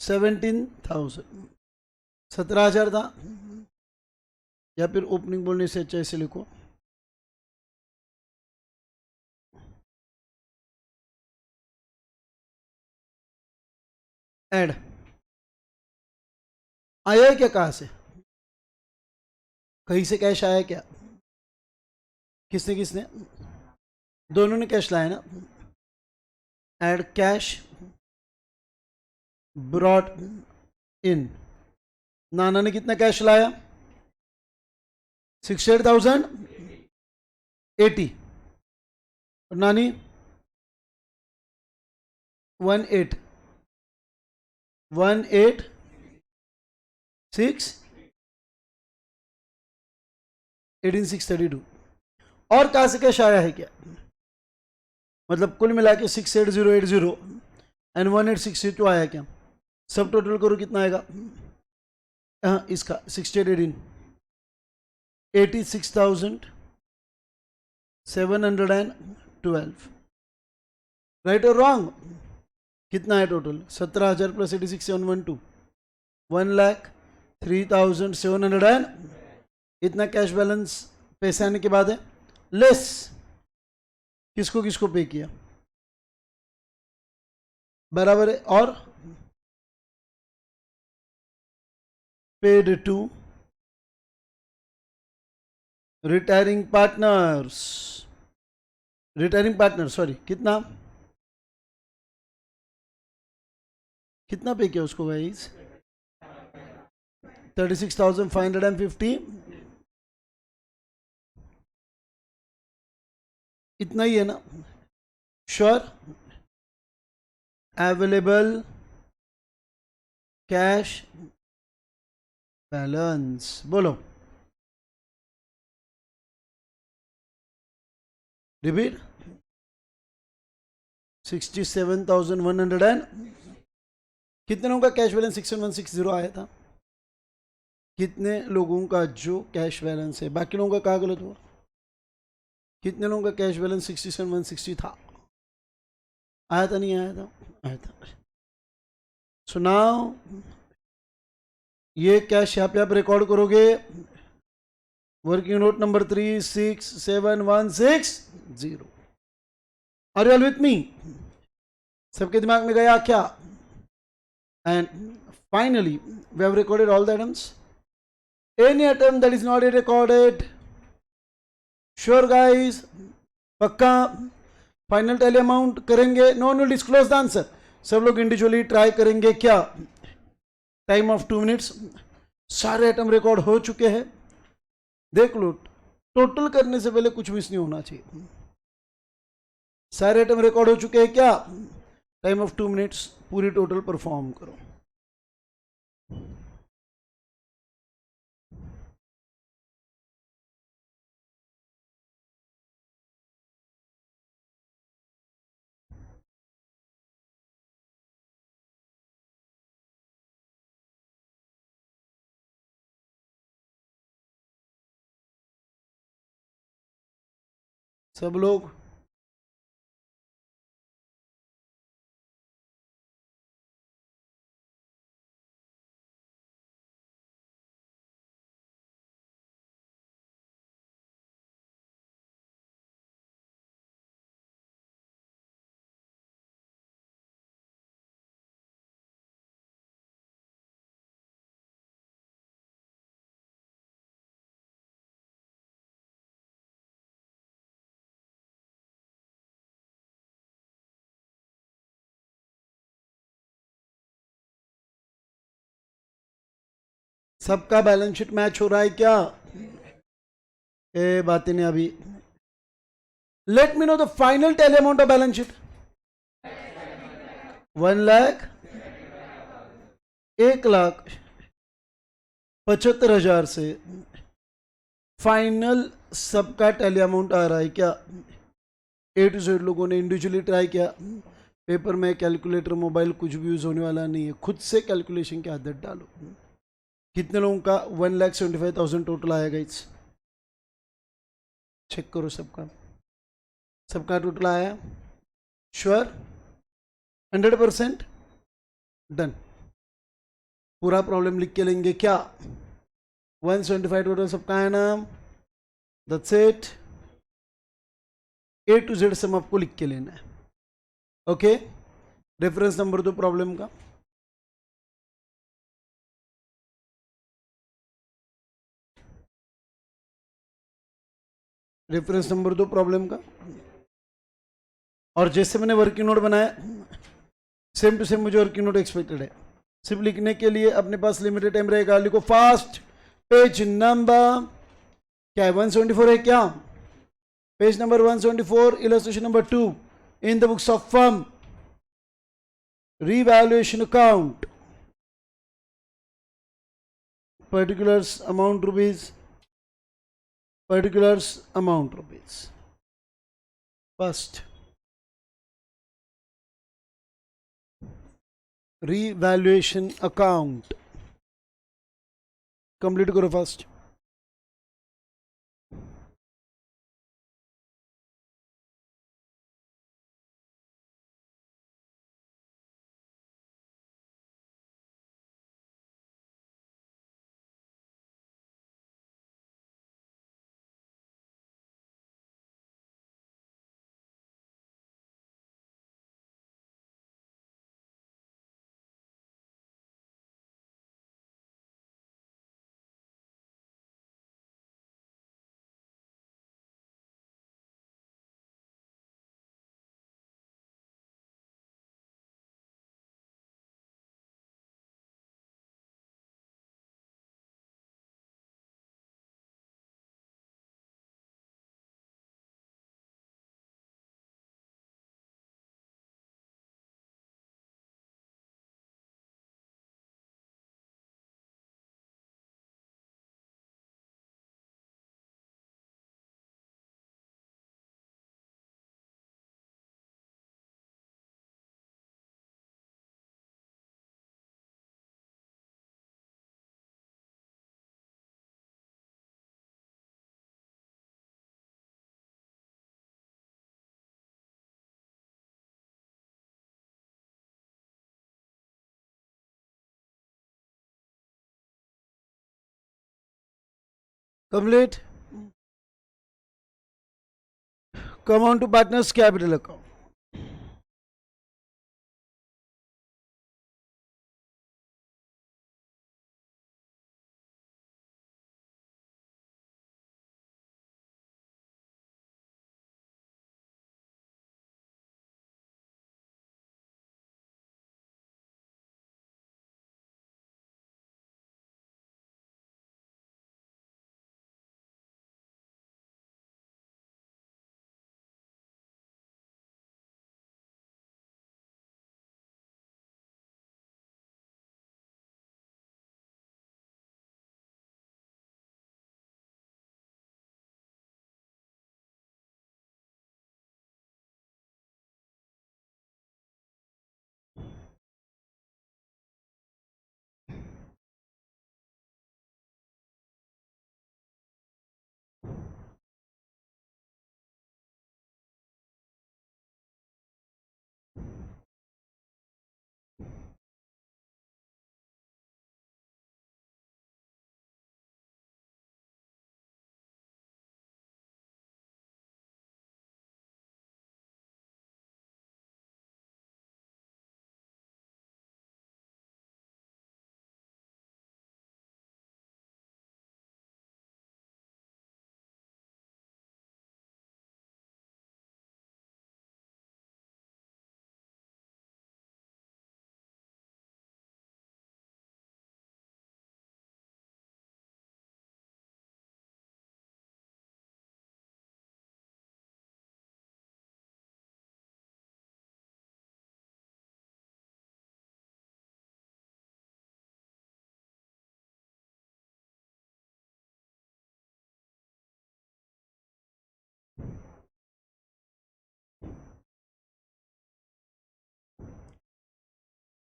17,000, 17,000 था। या फिर ओपनिंग बोलने से अच्छा ऐसे लिखो, ऐड आया है क्या, कहां से, कहीं से कैश आया क्या, किसने किसने, दोनों ने कैश लाया ना। ऐड कैश ब्रॉट इन, नाना ने कितना कैश लाया 68,080, और नानी 18,632। और कहां से कैश आया है क्या, मतलब कुल मिला के 68080 एंड 18,632 आया क्या, सब टोटल करो कितना आएगा। हाँ, इसका 6818, 86,712, राइट और रॉन्ग, कितना है टोटल, 17,000 प्लस 86,712, 1,03,700 इतना कैश बैलेंस पैसे आने के बाद है। लेस किसको किसको पे किया, बराबर है, और paid to retiring partners, retiring partner sorry, कितना कितना पे किया उसको गाइस, 36,550, इतना ही है ना? श्योर? अवेलेबल कैश बैलेंस बोलो, रिपीट। 67,100 एंड कितने लोगों का कैश बैलेंस 61,160 आया था? कितने लोगों का जो कैश बैलेंस है, बाकी लोगों का कहाँ गलत हुआ? कितने लोगों का कैश बैलेंस 67,160 था? आया था, नहीं आया था? आया था। सो नाउ ये कैश यहाँ पे आप रिकॉर्ड करोगे। Working note number 367160। Are you all with me? सबके दिमाग में गया क्या? And finally we have recorded all the items. Any item that is not recorded, sure guys? पक्का? फाइनल टैली अमाउंट करेंगे? No no, disclose the answer. सब लोग individually try करेंगे क्या? Time of 2 minutes. सारे आइटम रिकॉर्ड हो चुके हैं, देख लो। टोटल करने से पहले कुछ मिस नहीं होना चाहिए। सारे आइटम रिकॉर्ड हो चुके हैं क्या? टाइम ऑफ 2 मिनट्स, पूरी टोटल परफॉर्म करो। सब लोग सबका बैलेंस शीट मैच हो रहा है क्या? बातें नहीं अभी। Let me know the final tally amount of balance sheet. 1,75,000 से फाइनल सबका टैली अमाउंट आ रहा है क्या? ए टू जेड लोगों ने इंडिविजुअली ट्राई किया। पेपर में, कैलकुलेटर, मोबाइल कुछ भी यूज होने वाला नहीं है, खुद से कैलकुलेशन की आदत डालो। कितने लोगों का 1,75,000 टोटल आएगा? इस चेक करो सबका। सबका टोटल आया? श्योर? 100% डन। पूरा प्रॉब्लम लिख के लेंगे क्या? 175 टोटल सबका है ना? That's it. A to Z sum आपको लिख के लेना है। ओके, रेफरेंस नंबर दो प्रॉब्लम का। रेफरेंस नंबर दो प्रॉब्लम का। और जैसे मैंने वर्किंग नोट बनाया, सेम टू सेम मुझे वर्किंग नोट एक्सपेक्टेड है। सिर्फ लिखने के लिए अपने पास लिमिटेड टाइम रहेगा, लिखो फास्ट। पेज नंबर क्या है? 174 है क्या? Page number 174, illustration number 2 in the books of firm. revaluation account, particulars amount rupees, particulars amount rupees. First, revaluation account complete करो first. Complete. Come on to partners capital account.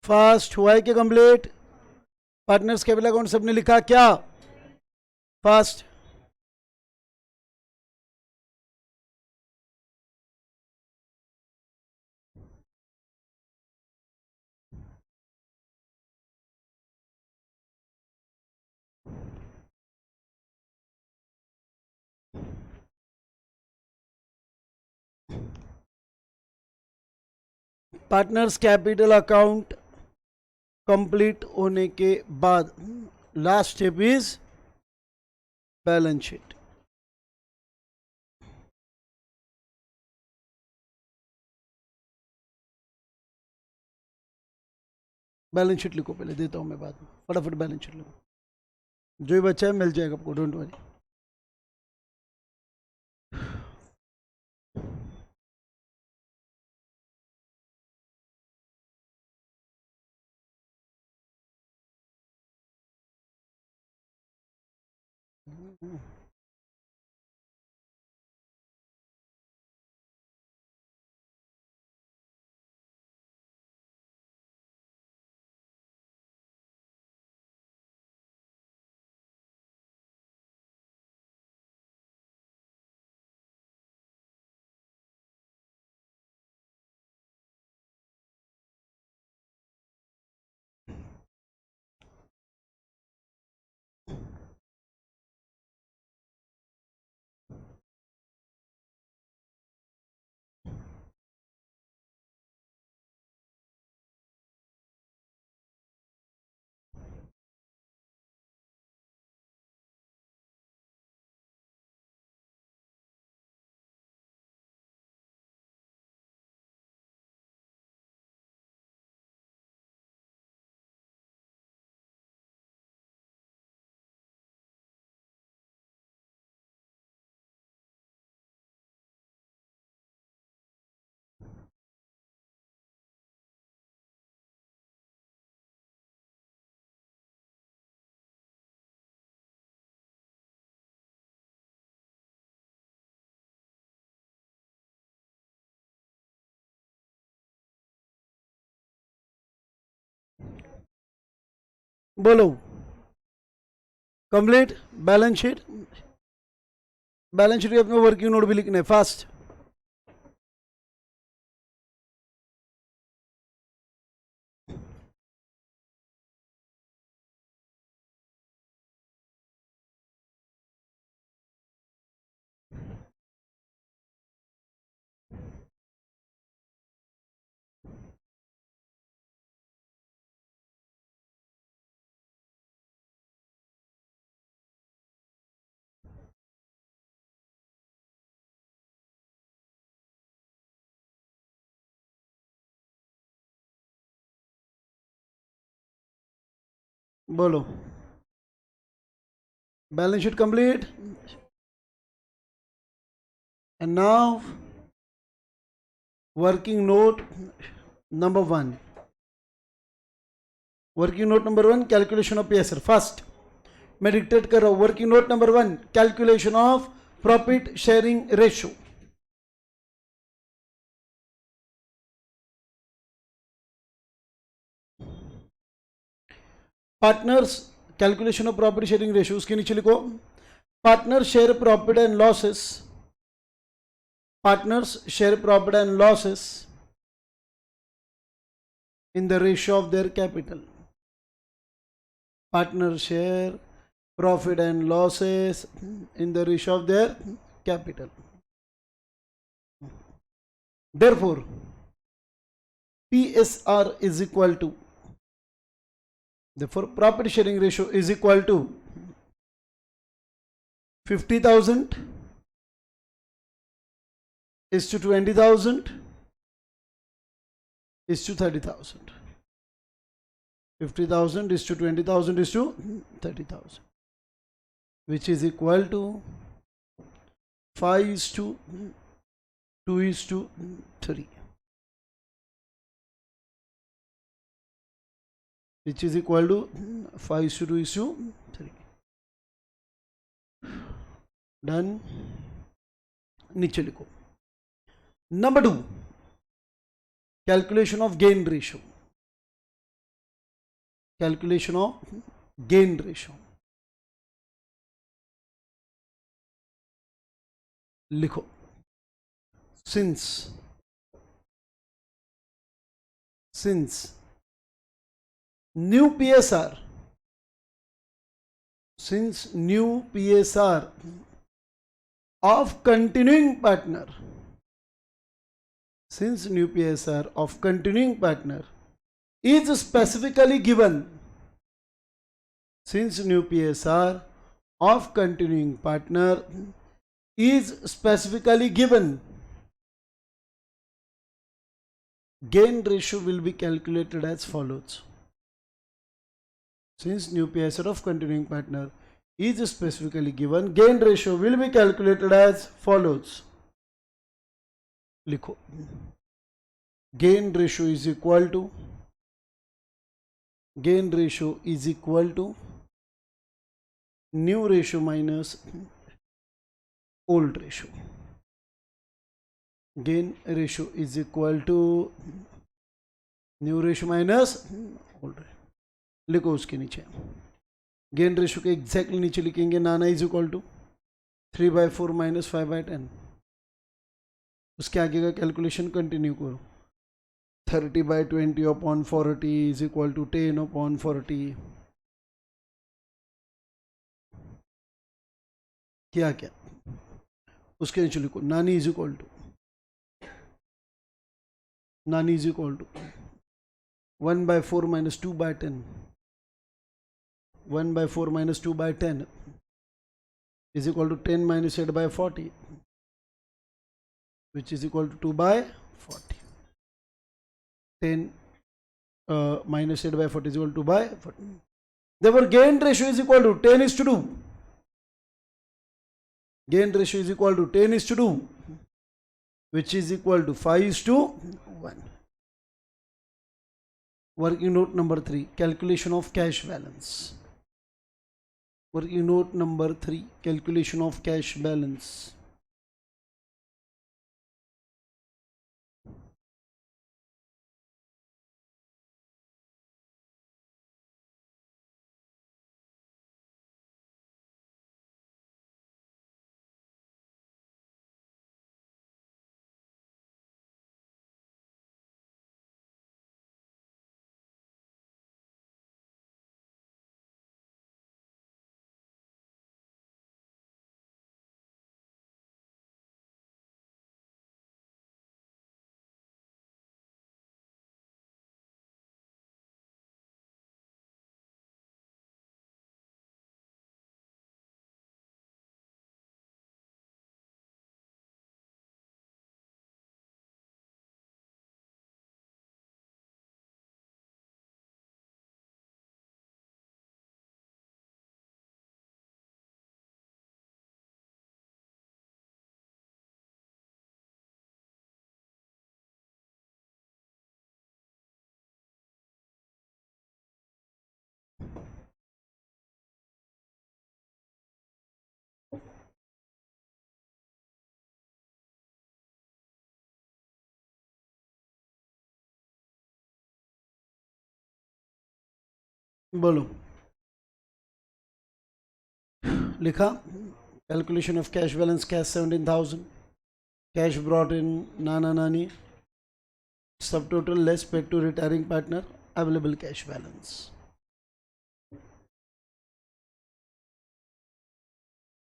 Fast हुआ है कि complete? Partners capital account सबने लिखा क्या? Fast. Partners capital account complete होने के बाद last step is balance sheet. Balance sheet लिखो, पहले देता हूं मैं बाद में. फटाफट बैलेंस शीट लिखो, जो ही बच्चा है मिल जाएगा आपको, डोंट वरी. बोलो. Complete. Balance sheet. Balance sheet अपने वर्किंग नोट भी लिखना है. फास्ट. बोलो. Balance sheet complete. And now working note number 1. Working note number 1, calculation of PSR. First, मैं डिक्टेट कर रहा हूं. Working note number 1, calculation of profit sharing ratio. Partners, calculation of profit sharing ratio. उसके नीचे लिखो partner share profit and losses. Partners share profit and losses in the ratio of their capital. Partner share profit and losses in the ratio of their capital. Therefore, PSR is equal to, therefore profit sharing ratio is equal to 50,000 is to 20,000 is to 30,000. 50,000 is to 20,000 is to 30,000, which is equal to 5 is to 2 is to 3, which is equal to 5 is to 2 is to 3. Done. नीचे लिखो. Number 2, calculation of gain ratio. Calculation of gain ratio. लिखो. Since new PSR, since new PSR of continuing partner, since new PSR of continuing partner is specifically given, since new PSR of continuing partner is specifically given, gain ratio will be calculated as follows. Since new PSR of continuing partner is specifically given, gain ratio will be calculated as follows. लिखो. Gain ratio is equal to, gain ratio is equal to new ratio minus old ratio. Gain ratio is equal to new ratio minus old ratio. लिखो उसके नीचे. Gain ratio के exactly नीचे लिखेंगे नाना is equal to 3/4 minus 5/10. उसके आगे का calculation continue करो. 30/20 upon 40 is equal to 10 upon 40. क्या क्या उसके नीचे लिखो. Nani is equal to, Nani is equal to 1/4 minus 2/10. 1/4 minus 2/10 is equal to 10 minus 8/40, which is equal to 2/40. 10 minus 8/40 is equal to 2/40. Therefore, gain ratio is equal to 10 is to 2. Gain ratio is equal to 10 is to 2, which is equal to 5 is to 1. Working note number 3, calculation of cash balance. Working note number 3, calculation of cash balance. बोलो। लिखा calculation of cash balance, cash 17,000, cash brought in Nana Nani, सब total less paid to retiring partner, available cash balance.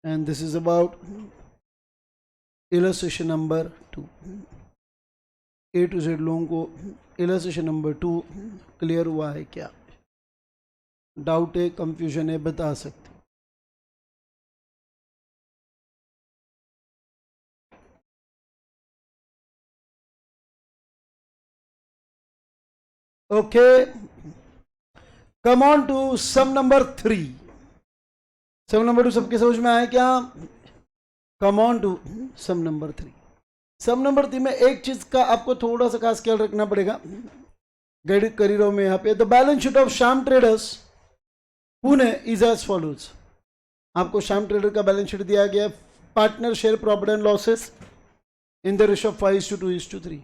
And this is about illustration number 2. A to Z लोगों को illustration number 2 clear हुआ है क्या? Doubt है, confusion है, बता सकते. Okay, come on to sum number 3. Sum number 2 सबके समझ में आया क्या? Come on to sum number 3. Sum number 3 में एक चीज का आपको थोड़ा सा खास ख्याल रखना पड़ेगा, गाइड कर ही रहा हूं मैं यहाँ पे. The balance sheet of Shyam traders Pune is as follows. आपको श्याम ट्रेडर का बैलेंस शीट दिया गया. Partner share profit and losses in the ratio of 5:2:3.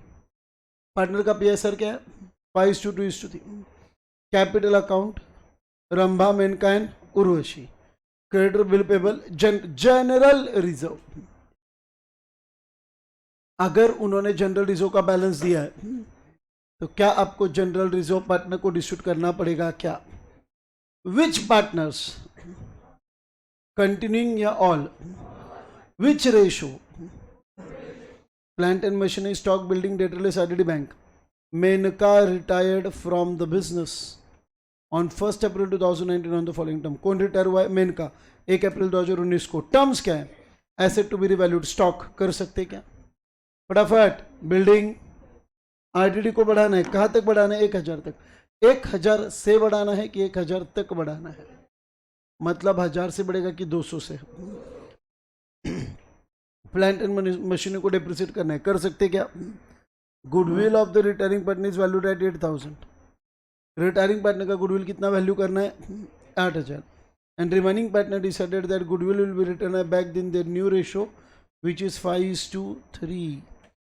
Partner का पीएसआर क्या है? 5:2:3. Capital account Rambha, Menaka and Urvashi. Creditor bill payable, general reserve. अगर उन्होंने जनरल रिजर्व का बैलेंस दिया है तो क्या आपको जनरल रिजर्व पार्टनर को डिस्ट्रीब्यूट करना पड़ेगा क्या? विच पार्टनर्स, कंटिन्यूइंग या all? Which ratio? Plant and machinery, stock, building, डेटरलेस, आईडीडी bank. Menka retired from the business on 1 April 2019 on the following term. कौन रिटायर हुआ है? मेनका, 1 अप्रैल 2019 को. टर्म्स क्या है? Asset to be revalued, stock. कर सकते क्या? फटाफट. बिल्डिंग, आईडीडी को बढ़ाना है. कहाँ तक बढ़ाना है? 1,000 तक. 1,000 से बढ़ाना है कि 1,000 तक बढ़ाना है? मतलब 1,000 से बढ़ेगा कि 200 से? प्लांट एंड मशीनरी को डिप्रिसिएट करना है. कर सकते क्या? Goodwill of the retiring partner is valued at 8,000. Retiring partner का गुडविल कितना वैल्यू करना है? 8,000. And remaining partner decided that goodwill will be return back in the new ratio which is 5:3.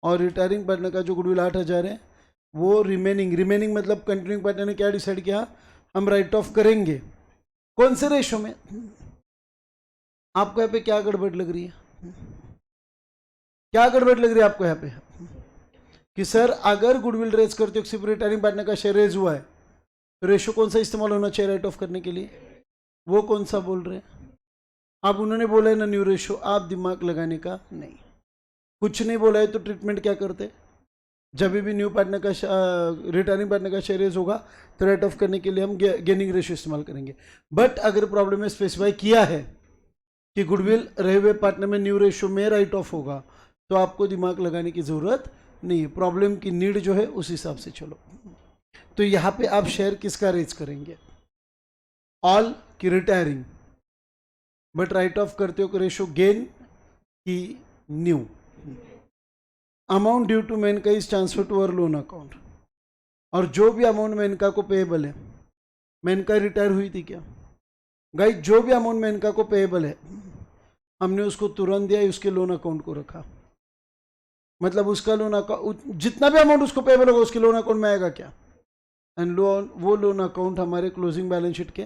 और रिटायरिंग पार्टनर का जो गुडविल 8,000 है वो remaining मतलब कंटिन्यूइंग पार्टनर ने क्या डिसाइड किया? हम राइट ऑफ करेंगे. कौन से रेशो में? आपको यहाँ पे क्या गड़बड़ लग रही है? क्या गड़बड़ लग रही है आपको यहाँ पे? कि सर अगर गुडविल रेज करते हो सिर्फ रिटायरिंग पार्टनर का शेयर रेज हुआ है, रेशो कौन सा इस्तेमाल होना चाहिए राइट ऑफ करने के लिए? वो कौन सा बोल रहे हैं आप? उन्होंने बोला है ना न्यू रेशो. आप दिमाग लगाने का नहीं. कुछ नहीं बोला है तो ट्रीटमेंट क्या करते? जब भी न्यू पार्टनर का रिटायरिंग पार्टनर का शेयर रेज होगा तो राइट ऑफ करने के लिए हम गेनिंग रेशो इस्तेमाल करेंगे. बट अगर प्रॉब्लम में स्पेसिफाई किया है कि गुडविल रहे हुए पार्टनर में न्यू रेशो में राइट ऑफ होगा तो आपको दिमाग लगाने की जरूरत नहीं है. प्रॉब्लम की नीड जो है उस हिसाब से चलो. तो यहाँ पे आप शेयर किसका रेज करेंगे? ऑल की रिटायरिंग? बट राइट ऑफ करते हो रेशो गेन की new. Amount due to Menaka is transfer to our loan account. और जो भी अमाउंट मेनका को पेएबल है, मेनका रिटायर हुई थी क्या गाइस? जो भी अमाउंट मेनका को पेएबल है हमने उसको तुरंत दिया, उसके लोन अकाउंट को रखा. मतलब उसका लोन अकाउंट जितना भी अमाउंट उसको पेएबल होगा उसके लोन अकाउंट में आएगा क्या? एंड वो लोन अकाउंट हमारे क्लोजिंग बैलेंस शीट के,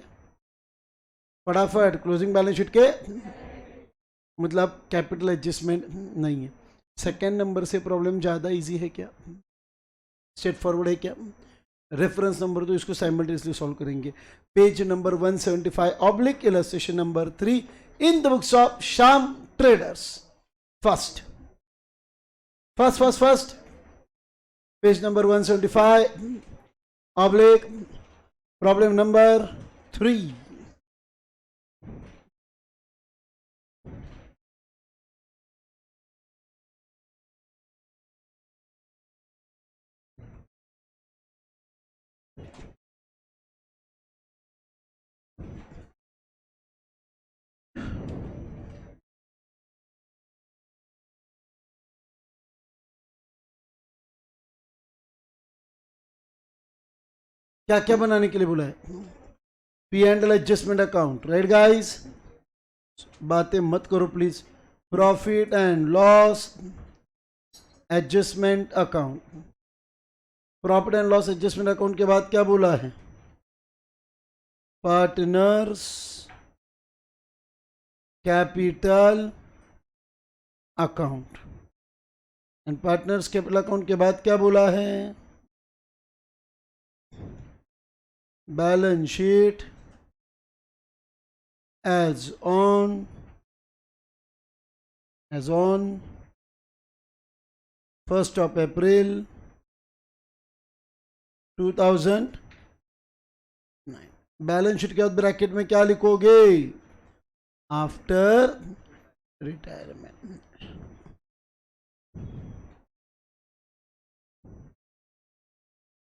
फटाफट क्लोजिंग बैलेंस शीट के, मतलब कैपिटल एडजस्टमेंट नहीं है. सेकेंड नंबर से प्रॉब्लम ज़्यादा इजी है क्या? स्ट्रेट फॉरवर्ड है क्या? रेफरेंस नंबर तो इसको साइमल्टेनियसली सॉल्व करेंगे. Page number 175 oblique illustration number 3 in the books of Shyam traders. First page number 175 oblique problem number 3. क्या क्या बनाने के लिए बोला है? P and L adjustment account. Right guys, बातें मत करो please. Profit and loss adjustment account. Profit and loss adjustment account के बाद क्या बोला है? Partners capital account. And partners capital account के बाद क्या बोला है? Balance sheet as on first of April 2009। Balance sheet के बाद ब्रैकेट में क्या लिखोगे? After retirement.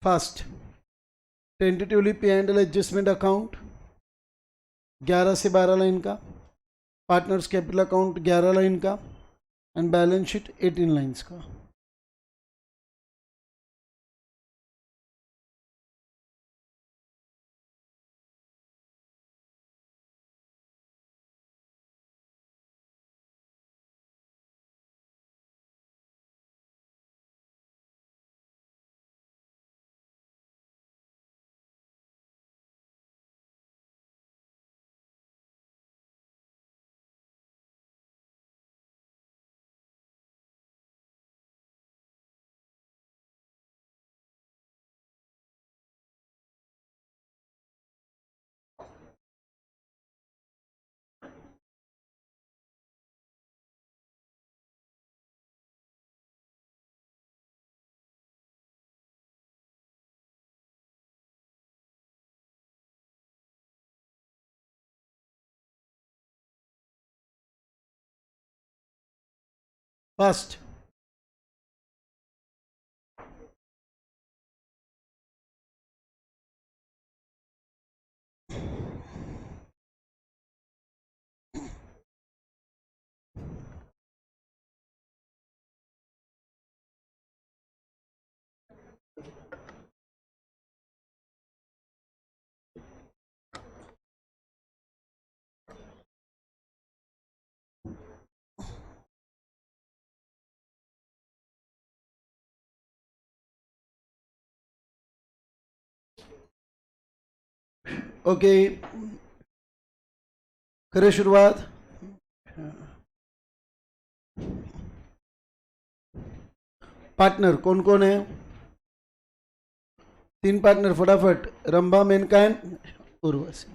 First tentatively P and L adjustment account 11 से 12 लाइन का, पार्टनर्स कैपिटल अकाउंट 11 लाइन का, एंड बैलेंस शीट 18 लाइन्स का। फर्स्ट ओके, करें शुरुआत। पार्टनर कौन कौन है? 3 पार्टनर फटाफट, रंभा, मेनका एंड उर्वशी।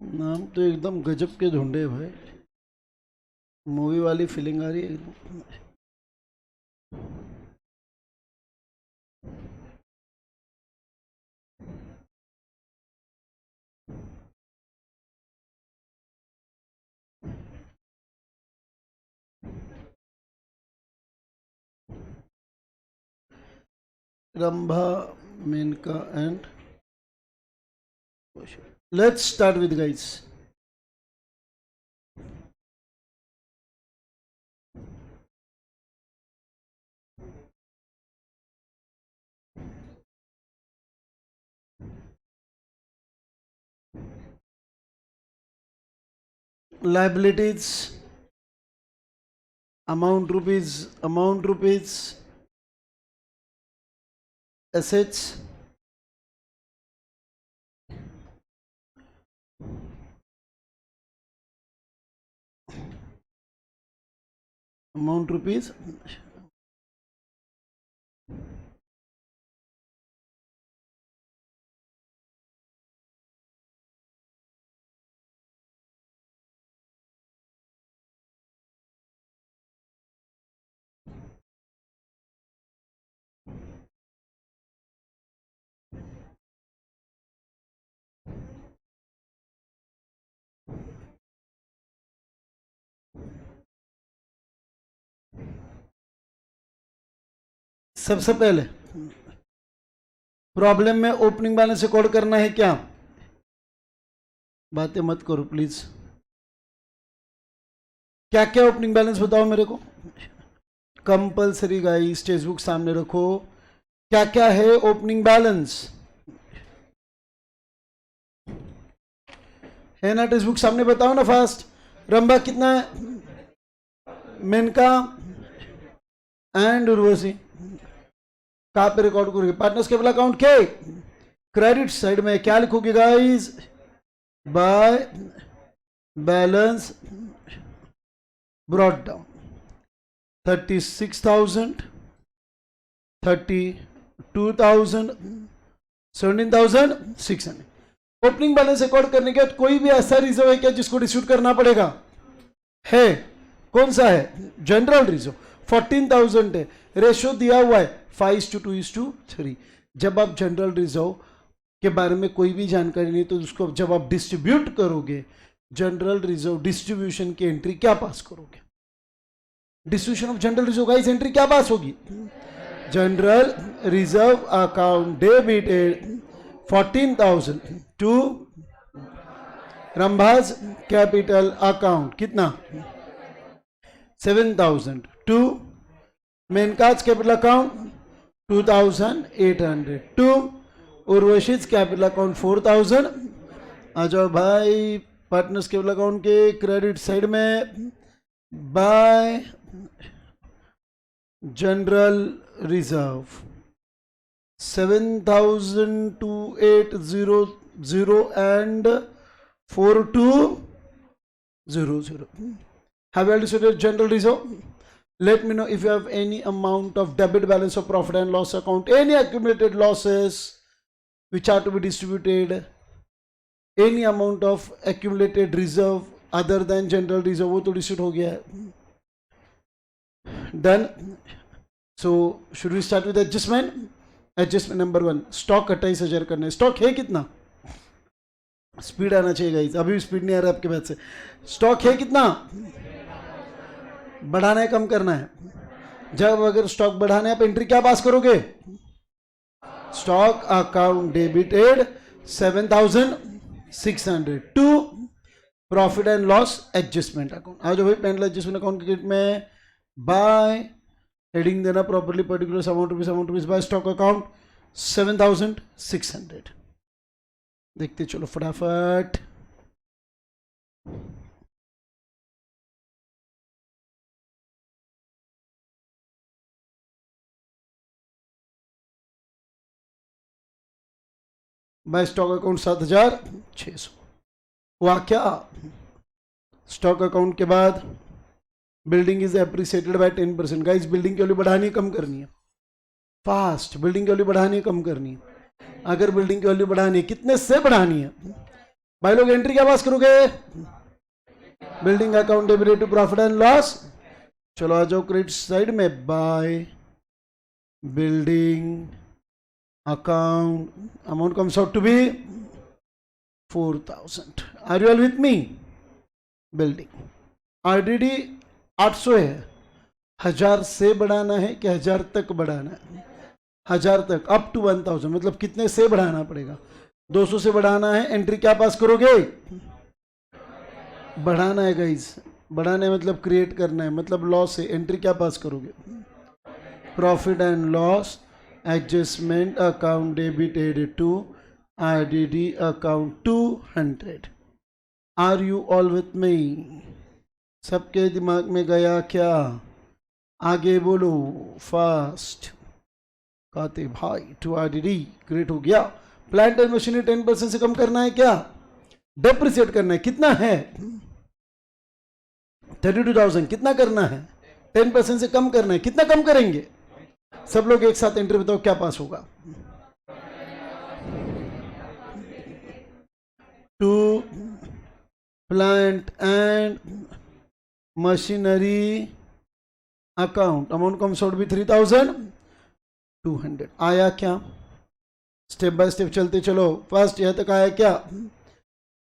नाम तो एकदम गजब के ढूंढे भाई, मूवी वाली फीलिंग आ रही है एकदम। Rambha, Menaka and let's start with guys. liabilities amount rupees, assets amount rupees, सबसे पहले प्रॉब्लम में ओपनिंग बैलेंस रिकॉर्ड करना है क्या? बातें मत करो प्लीज। क्या क्या ओपनिंग बैलेंस बताओ मेरे को, कंपल्सरी गाइस, टेक्स्ट बुक सामने रखो। क्या क्या है ओपनिंग बैलेंस? है ना टेक्स्ट बुक सामने, बताओ ना फास्ट। रंभा कितना है? मेनका एंड उर्वशी कहाँ पे रिकॉर्ड करोगे? पार्टनर्स केवल अकाउंट के क्रेडिट साइड में क्या लिखोगे guys? Bye balance brought down 36,000, 32,000, 17,600। Opening balance record करने के बाद कोई भी ऐसा रिजर्व है क्या जिसको डिस्ट्रीब्यूट करना पड़ेगा? है। कौन सा है? जनरल रिजर्व 14,000 है, रेशो दिया हुआ है 5:2:3। जब आप जनरल रिजर्व के बारे में कोई भी जानकारी नहीं तो उसको जब आप डिस्ट्रीब्यूट करोगे, जनरल रिजर्व डिस्ट्रीब्यूशन की एंट्री क्या पास करोगे? Distribution of general reserve guys entry क्या पास होगी? General reserve account debited 14,000 to Rambha's capital account कितना? 7,000 to Menka's capital account 2,800 to Urvashi's capital account 4,000। आ जाओ भाई पार्टनर्स कैपिटल अकाउंट के क्रेडिट साइड में by general reserve 7,280 and 4,200. Have you decided general reserve? Let me know if you have any amount of debit balance of profit and loss account, any accumulated losses which are to be distributed, any amount of accumulated reserve other than general reserve, वो तो distribute हो गया है. Done. So should we start with adjustment? Adjustment number 1, stock 28,000 करना है. Stock है कितना? Speed आना चाहिए गाइस, अभी भी स्पीड नहीं आ रहा आपके पास से. स्टॉक है कितना? बढ़ाना है कम करना है? जब अगर स्टॉक बढ़ाना है आप एंट्री क्या पास करोगे? Stock account debited 7,600 to profit and loss adjustment account. आज भाई पेनल एडजस्टमेंट अकाउंट के में बाय हेडिंग देना properly particular amount rupees by stock account 7,600. देखते चलो फटाफट. बाय स्टॉक अकाउंट 7,600 हुआ क्या? स्टॉक अकाउंट के बाद building is appreciated by 10%. Guys building की वैल्यू बढ़ानी कम करनी है फास्ट. बिल्डिंग की वैल्यू बढ़ानी कम करनी है. अगर बिल्डिंग की वैल्यू बढ़ानी है कितने से बढ़ानी है भाई लोग? एंट्री क्या पास करोगे? Building account debited to profit and loss. चलो आ जाओ क्रेडिट साइड में by building account amount comes out to be 4,000. Are you all with me? Building already 800 है. 1000 से बढ़ाना है कि 1000 तक बढ़ाना है? 1000 तक अप टू 1,000. मतलब कितने से बढ़ाना पड़ेगा? 200 से बढ़ाना है. एंट्री क्या पास करोगे? बढ़ाना है गाइस. बढ़ाना है मतलब क्रिएट करना है, मतलब लॉस है. एंट्री क्या पास करोगे? Profit and loss adjustment account debited to IDD account 200. Are you all with me? सबके दिमाग में गया क्या? आगे बोलो फास्ट. कहते भाई टू आईडीडी क्रिएट हो गया. प्लांट एंड मशीनरी 10% से कम करना है क्या? डेप्रिसिएट करना है. कितना है? 32,000. कितना करना है? 10% से कम करना है. कितना कम करेंगे? सब लोग एक साथ एंट्री बताओ क्या पास होगा? To plant and machinery account amount comes out भी 3,200. आया क्या? स्टेप बाय स्टेप चलते चलो. फर्स्ट यह तक आया क्या?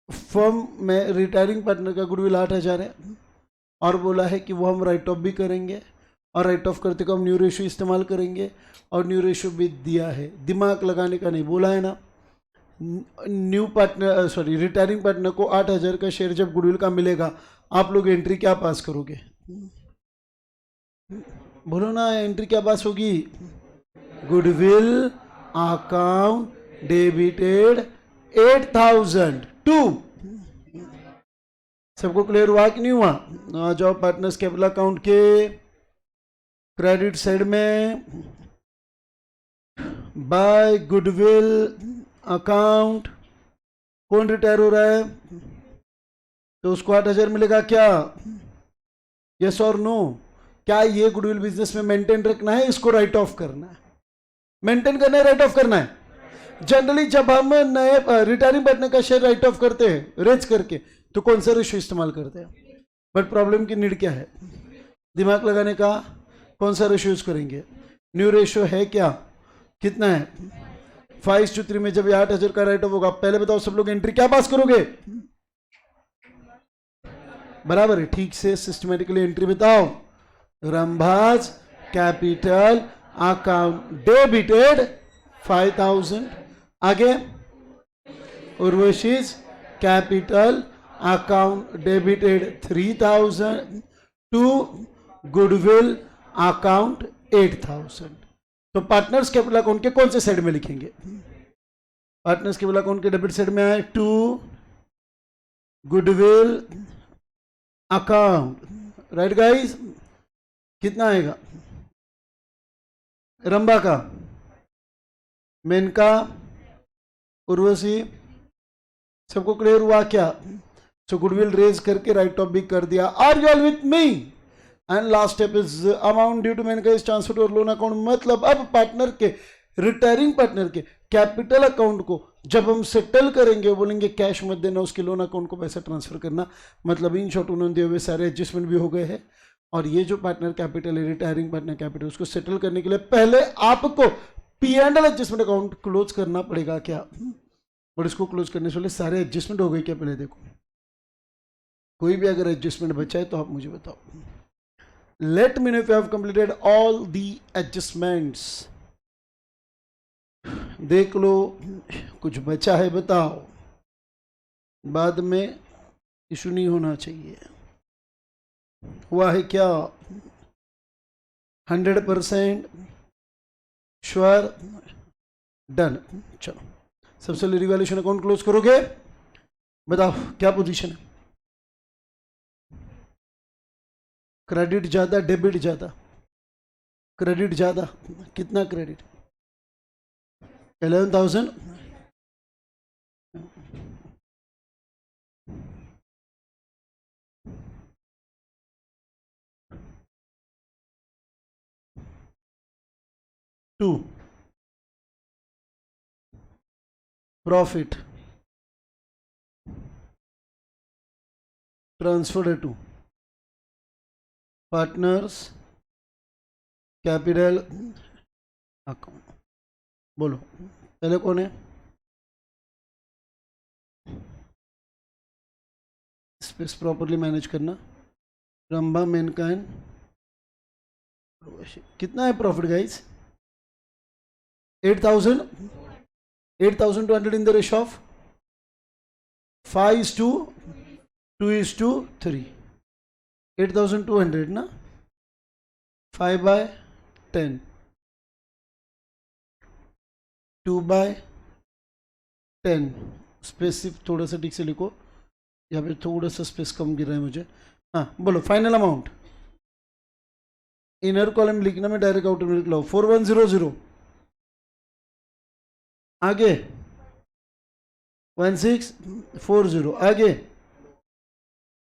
फर्म में रिटायरिंग पार्टनर का गुडविल 8,000 है और बोला है कि वो हम राइट ऑफ भी करेंगे और राइट ऑफ करते को हम न्यू रेशियो इस्तेमाल करेंगे और न्यू रेशियो भी दिया है. दिमाग लगाने का नहीं बोला है ना. New partner sorry retiring partner को 8,000 का शेयर जब गुडविल का मिलेगा आप लोग एंट्री क्या पास करोगे? बोलो ना एंट्री क्या पास होगी? Goodwill account debited 8,000 to. सबको क्लियर हुआ कि नहीं हुआ? आ जाओ पार्टनर्स कैपिटल अकाउंट के क्रेडिट साइड में बाय गुडविल अकाउंट, कौन रिटायर हो रहा है तो उसको 8,000 मिलेगा क्या? यस और नो? क्या ये गुडविल बिजनेस में मेंटेन रखना है, इसको राइट ऑफ करना है? मेंटेन करना है, राइट ऑफ करना है? जनरली जब हम नए रिटायरिंग पार्टनर का शेयर राइट ऑफ करते हैं रेज करके, तो कौन सा रेशियो इस्तेमाल करते हैं? बट प्रॉब्लम की नीड क्या है? दिमाग लगाने का। कौन सा रेशियो यूज करेंगे? न्यू रेशियो है क्या? कितना है? 5:3 में जब 8,000 का राइट ऑफ होगा, पहले बताओ सब लोग एंट्री क्या पास करोगे? बराबर है, ठीक से सिस्टमेटिकली एंट्री बताओ। Rambha's capital account debited 5,000। आगे Urvashi's capital account debited 3,000 to goodwill account 8,000। तो पार्टनर्स कैपिटल अकाउंट के कौन से साइड में लिखेंगे? पार्टनर्स कैपिटल अकाउंट के डेबिट साइड में आए to goodwill account, right guys? कितना आएगा? रंबा का, मेनका, उर्वशी, सबको क्लियर हुआ क्या? सो गुडविल रेज करके राइट ऑफ भी कर दिया। Are you all with me? And last step is amount due to Menaka is transfer to loan account. मतलब अब पार्टनर के, रिटायरिंग पार्टनर के कैपिटल अकाउंट को जब हम सेटल करेंगे, बोलेंगे कैश मत देना, उसके लोन अकाउंट को पैसा ट्रांसफर करना। मतलब इन शॉर्ट उन्होंने दिए हुए सारे एडजस्टमेंट भी हो गए हैं। और ये जो पार्टनर कैपिटल है, रिटायरिंग पार्टनर कैपिटल, उसको सेटल करने के लिए पहले आपको P&L एडजस्टमेंट अकाउंट क्लोज करना पड़ेगा क्या? और इसको क्लोज करने से पहले सारे एडजस्टमेंट हो गए क्या? पहले देखो, कोई भी अगर एडजस्टमेंट बचा है तो आप मुझे बताओ। Let me know if you have completed all the adjustments. देख लो, कुछ बचा है बताओ, बाद में इशू नहीं होना चाहिए। हुआ है क्या? 100% श्योर? डन। चलो, सबसे पहले रिवैल्यूएशन अकाउंट क्लोज करोगे? बताओ क्या पोजीशन है? क्रेडिट ज्यादा, डेबिट ज्यादा? क्रेडिट ज्यादा। कितना credit? 11,000। To profit transferred to partners capital account. बोलो पहले कौन है? स्पेस प्रॉपरली मैनेज करना। रंभा, मेनका एंड कितना है profit guys? 8,000। 8,200 in the ratio of 5:2:3। 8,200 ना, 5/10, 2/10। स्पेसिफ थोड़ा सा ठीक से लिखो, यहाँ पे थोड़ा सा स्पेस कम गिर रहा है मुझे। हाँ बोलो, फाइनल अमाउंट इनर कॉलम लिखना में डायरेक्ट आउटर में लिख लो। 4100। आगे 1640। आगे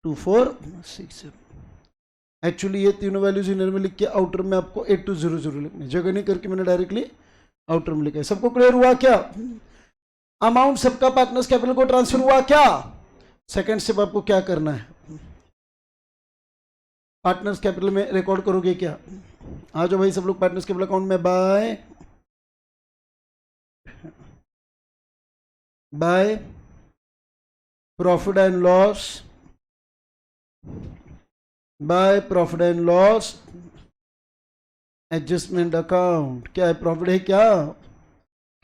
2460। एक्चुअली ये तीनों वैल्यूज इनर में लिख के आउटर में आपको 8200 लिखने, जगह नहीं करके मैंने डायरेक्टली आउटर में लिखा है। सबको क्लियर हुआ क्या? अमाउंट सबका पार्टनर्स कैपिटल को ट्रांसफर हुआ क्या? सेकंड स्टेप आपको क्या करना है? पार्टनर्स कैपिटल में रिकॉर्ड करोगे क्या? आ जाओ भाई सब लोग पार्टनर्स कैपिटल अकाउंट में। By profit and loss, by profit and loss adjustment account. क्या है? प्रॉफिट है क्या?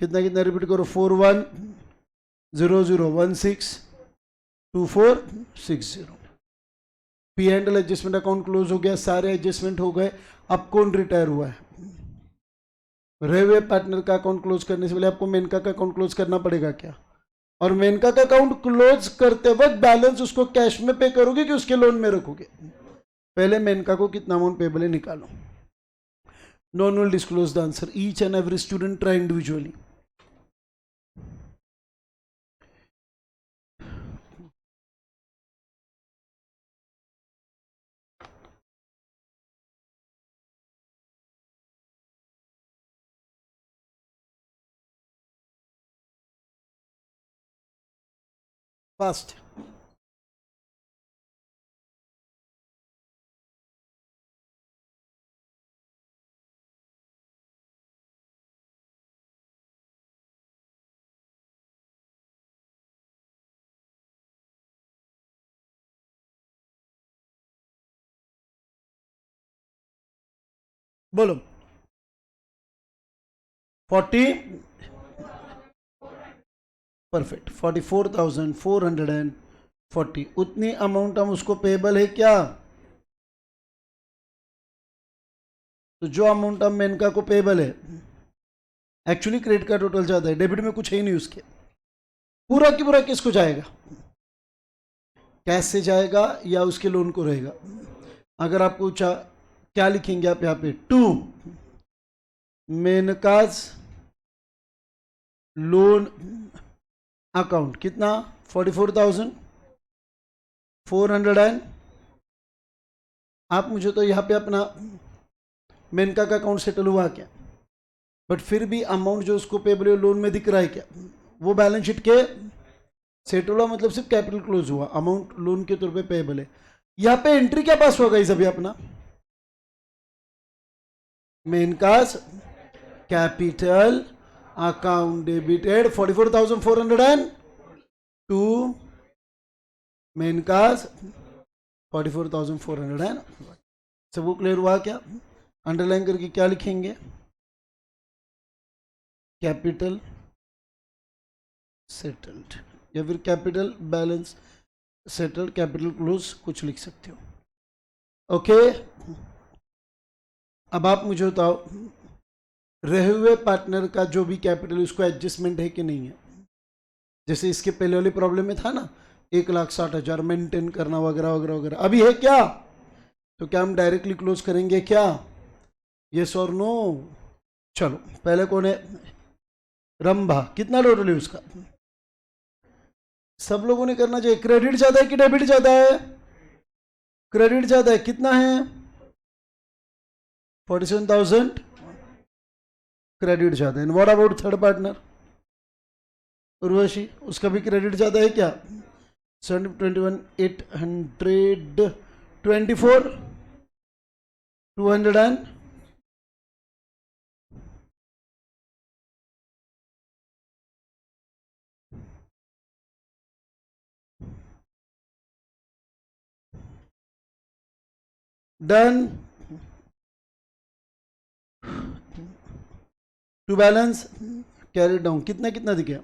कितना कितना रिपीट करो। 4100162460। P&L एडजस्टमेंट अकाउंट क्लोज हो गया, सारे एडजस्टमेंट हो गए। अब कौन रिटायर हुआ है? रहे हुए पार्टनर का अकाउंट क्लोज करने से पहले आपको मेनका का अकाउंट क्लोज करना पड़ेगा क्या? और मेनका का अकाउंट क्लोज करते वक्त बैलेंस उसको कैश में पे करोगे कि उसके लोन में रखोगे? पहले मेनका को कितना अमाउंट पेबल है निकालो। No one will disclose the answer. Each and every student try individually. Fast. बोलो 40, परफेक्ट, 44,440 उतनी अमाउंट हम उसको पेबल है क्या? तो जो अमाउंट हम मेनका को पेबल है, एक्चुअली क्रेडिट का टोटल ज्यादा है, डेबिट में कुछ है ही नहीं उसके, पूरा की पूरा किसको जाएगा? कैश से जाएगा या उसके लोन को रहेगा? अगर आप पूछा क्या लिखेंगे आप यहाँ पे? टू मेनकाज लोन अकाउंट कितना? 44,400 एंड आप मुझे तो यहाँ पे अपना मेनका का अकाउंट सेटल हुआ क्या? बट फिर भी अमाउंट जो उसको पेबल लोन में दिख रहा है क्या? वो बैलेंस शीट के सेटल हुआ, मतलब सिर्फ कैपिटल क्लोज हुआ, अमाउंट लोन के तौर पे पेबल है। यहाँ पे एंट्री क्या पास होगा इस अभी अपना? मेनकाज कैपिटल अकाउंट डेबिटेड 44,402 मेनकाज 44,400 सबको क्लियर हुआ क्या? अंडरलाइन करके क्या लिखेंगे? कैपिटल सेटल्ड या फिर capital balance settled, capital close कुछ लिख सकते हो। ओके, अब आप मुझे बताओ रहे हुए पार्टनर का जो भी कैपिटल उसको एडजस्टमेंट है कि नहीं है? जैसे इसके पहले वाली प्रॉब्लम में था ना, 1,60,000 मेंटेन करना वगैरह वगैरह वगैरह, अभी है क्या? तो क्या हम डायरेक्टली क्लोज करेंगे क्या? यस और नो? चलो पहले कौन है? रंभा, कितना टोटल है उसका? सब लोगों ने करना चाहिए। क्रेडिट ज्यादा है कि डेबिट ज्यादा है? क्रेडिट ज्यादा है, कितना है? 47,000 क्रेडिट ज्यादा है। What about third partner Urvashi, उसका भी क्रेडिट ज्यादा है क्या? 721 824 200 and done. To balance carry down, कितना कितना दिखेगा?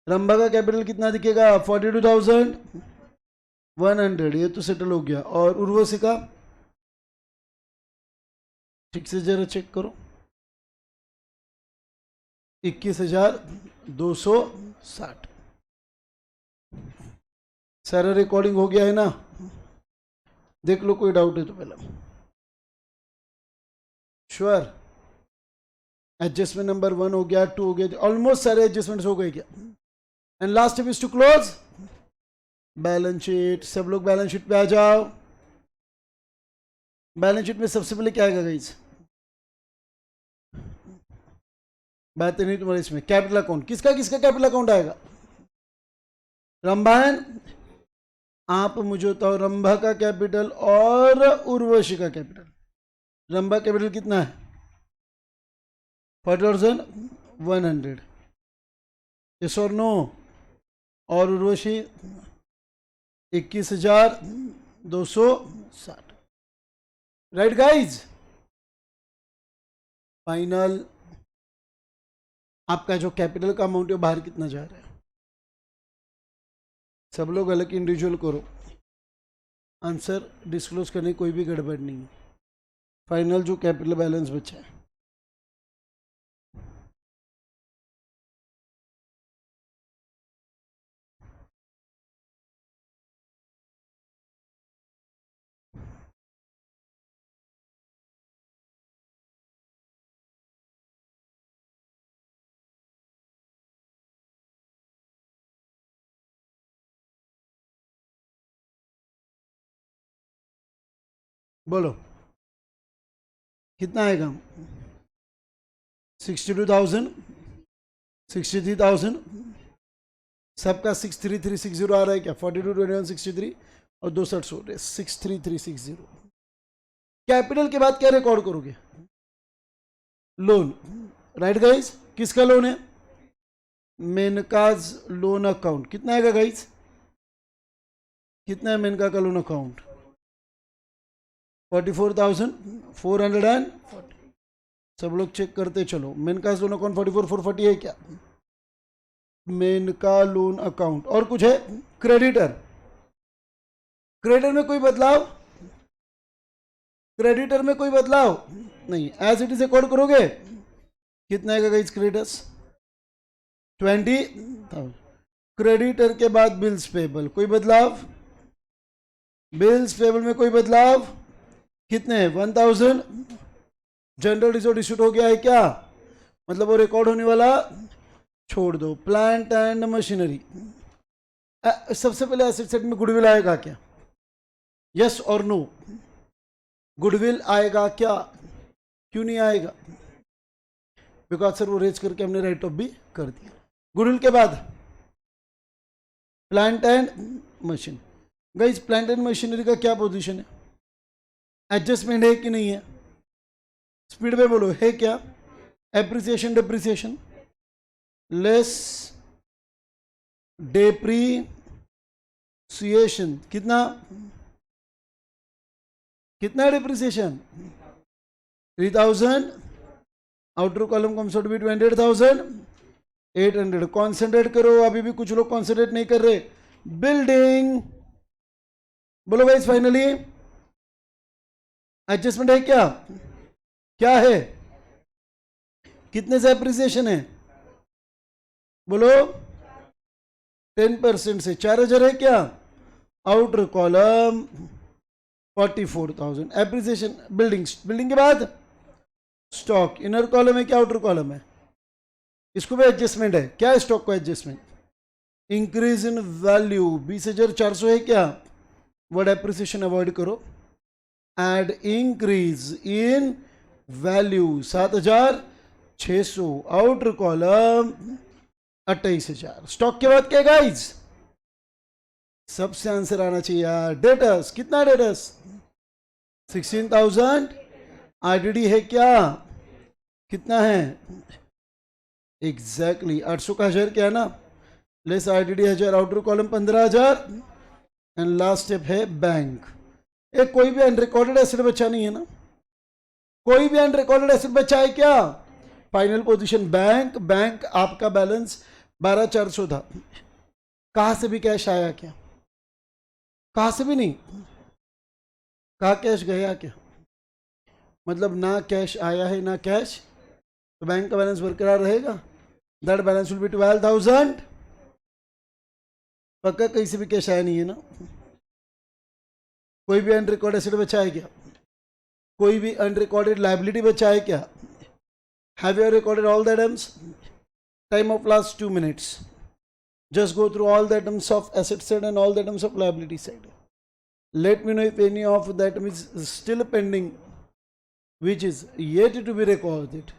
रंभा का कैपिटल कितना दिखेगा? 42,100, ये तो सेटल हो गया। और उर्वशी का ठीक से जरा चेक करो, 21,260। सारा रिकॉर्डिंग हो गया है ना? देख लो, कोई डाउट है तो पहले। श्योर? एडजस्टमेंट नंबर 1 हो गया, 2 हो गया, ऑलमोस्ट सारे एडजस्टमेंट्स हो गए क्या? And last step is to close balance sheet. सब लोग बैलेंस शीट पे आ जाओ। बैलेंस शीट में सबसे पहले क्या आएगा गाइस? बात नहीं तुम्हारे इसमें। कैपिटल अकाउंट किसका किसका कैपिटल अकाउंट आएगा? रंभायन, आप मुझे बताओ रंभा का कैपिटल और उर्वशी का कैपिटल। रंभा कैपिटल कितना है? 40,100, यस और नो? और उर्वशी 21,260। Right guys? फाइनल आपका जो कैपिटल का अमाउंट है बाहर कितना जा रहा है? सब लोग अलग इंडिविजुअल करो, आंसर डिस्क्लोज करने की कोई भी गड़बड़ नहीं है। फाइनल जो कैपिटल बैलेंस बचा है, बोलो कितना आएगा? 62,000, 63,000, सबका 63360 आ रहा है क्या? 422163 और 62 हो रहे 63360। कैपिटल के बाद क्या रिकॉर्ड करोगे? लोन। राइट गाइज, किसका लोन है? मेनकाज लोन अकाउंट। कितना आएगा गाइज? कितना है मेनका का लोन अकाउंट? 44,440। सब लोग चेक करते चलो। मेनका लोन अकाउंट 44,440 है क्या? Menaka loan account. और कुछ है? क्रेडिटर। क्रेडिटर में कोई बदलाव? क्रेडिटर में कोई बदलाव नहीं, एज इट इज रिकॉर्ड करोगे। कितना आएगा गाइस क्रेडिटर्स? 20,000। क्रेडिटर के बाद बिल्स पेबल, कोई बदलाव? बिल्स पेबल में कोई बदलाव? कितने हैं? 1,000। जनरल रिजर्व इश्यूड हो गया है क्या? मतलब वो रिकॉर्ड होने वाला छोड़ दो। प्लांट एंड मशीनरी, सबसे पहले एसेट साइड में गुडविल आएगा क्या? यस और नो? गुडविल आएगा क्या? क्यों नहीं आएगा? बिकॉज सर वो रेज करके हमने राइट ऑफ भी कर दिया। गुडविल के बाद plant and machine. Guys plant and machinery का क्या पोजीशन है? एडजस्टमेंट है कि नहीं है? स्पीड में बोलो, है क्या? Appreciation depreciation, less depreciation. कितना कितना depreciation? 3,000। Outer column comes out be 28,800। Concentrate करो, अभी भी कुछ लोग कॉन्सेंट्रेट नहीं कर रहे। बिल्डिंग बोलो गाइस फाइनली। एडजस्टमेंट है क्या? क्या है? कितने से एप्रिसिएशन है? बोलो 10% से 4,000 है क्या? Outer column 44,000 appreciation. बिल्डिंग के बाद स्टॉक। इनर कॉलम है क्या आउटर कॉलम है? इसको भी एडजस्टमेंट है क्या? स्टॉक को एडजस्टमेंट। इंक्रीज इन वैल्यू 20,400 है क्या? वर्ड एप्रिसिएशन अवॉइड करो। Add increase in value 7,600। Outer column 28,000। Stock के बाद क्या गाइज? सबसे आंसर आना चाहिए यार। डेटर्स, कितना डेटर्स? 16,000। आईडीडी है क्या? कितना है? एग्जैक्टली 800 का 1,000 क्या है ना? Less IDD 1,000, outer column 15,000 and last step है बैंक। एक कोई भी अनरिकॉर्डेड एसेट बचा नहीं है ना? कोई भी अनरिकॉर्डेड एसेट बचा है क्या? Final position bank. बैंक आपका बैलेंस 12,400 था। कहां से भी कैश आया क्या? कहां से भी नहीं। कहा कैश गया क्या? मतलब ना कैश आया है ना कैश, तो बैंक का बैलेंस बरकरार रहेगा। That balance will be 12,000। पक्का कहीं से भी कैश आया नहीं है ना? कोई भी अनरिकॉर्डेड एसेट बचा है क्या? कोई भी अनरिकॉर्डेड लायबिलिटी बचा है क्या? Have you recorded all the items? Time of last 2 minutes. Just go through all the items of asset side and all the items of liability side. Let me know if any of the item is still pending, which is yet to be recorded.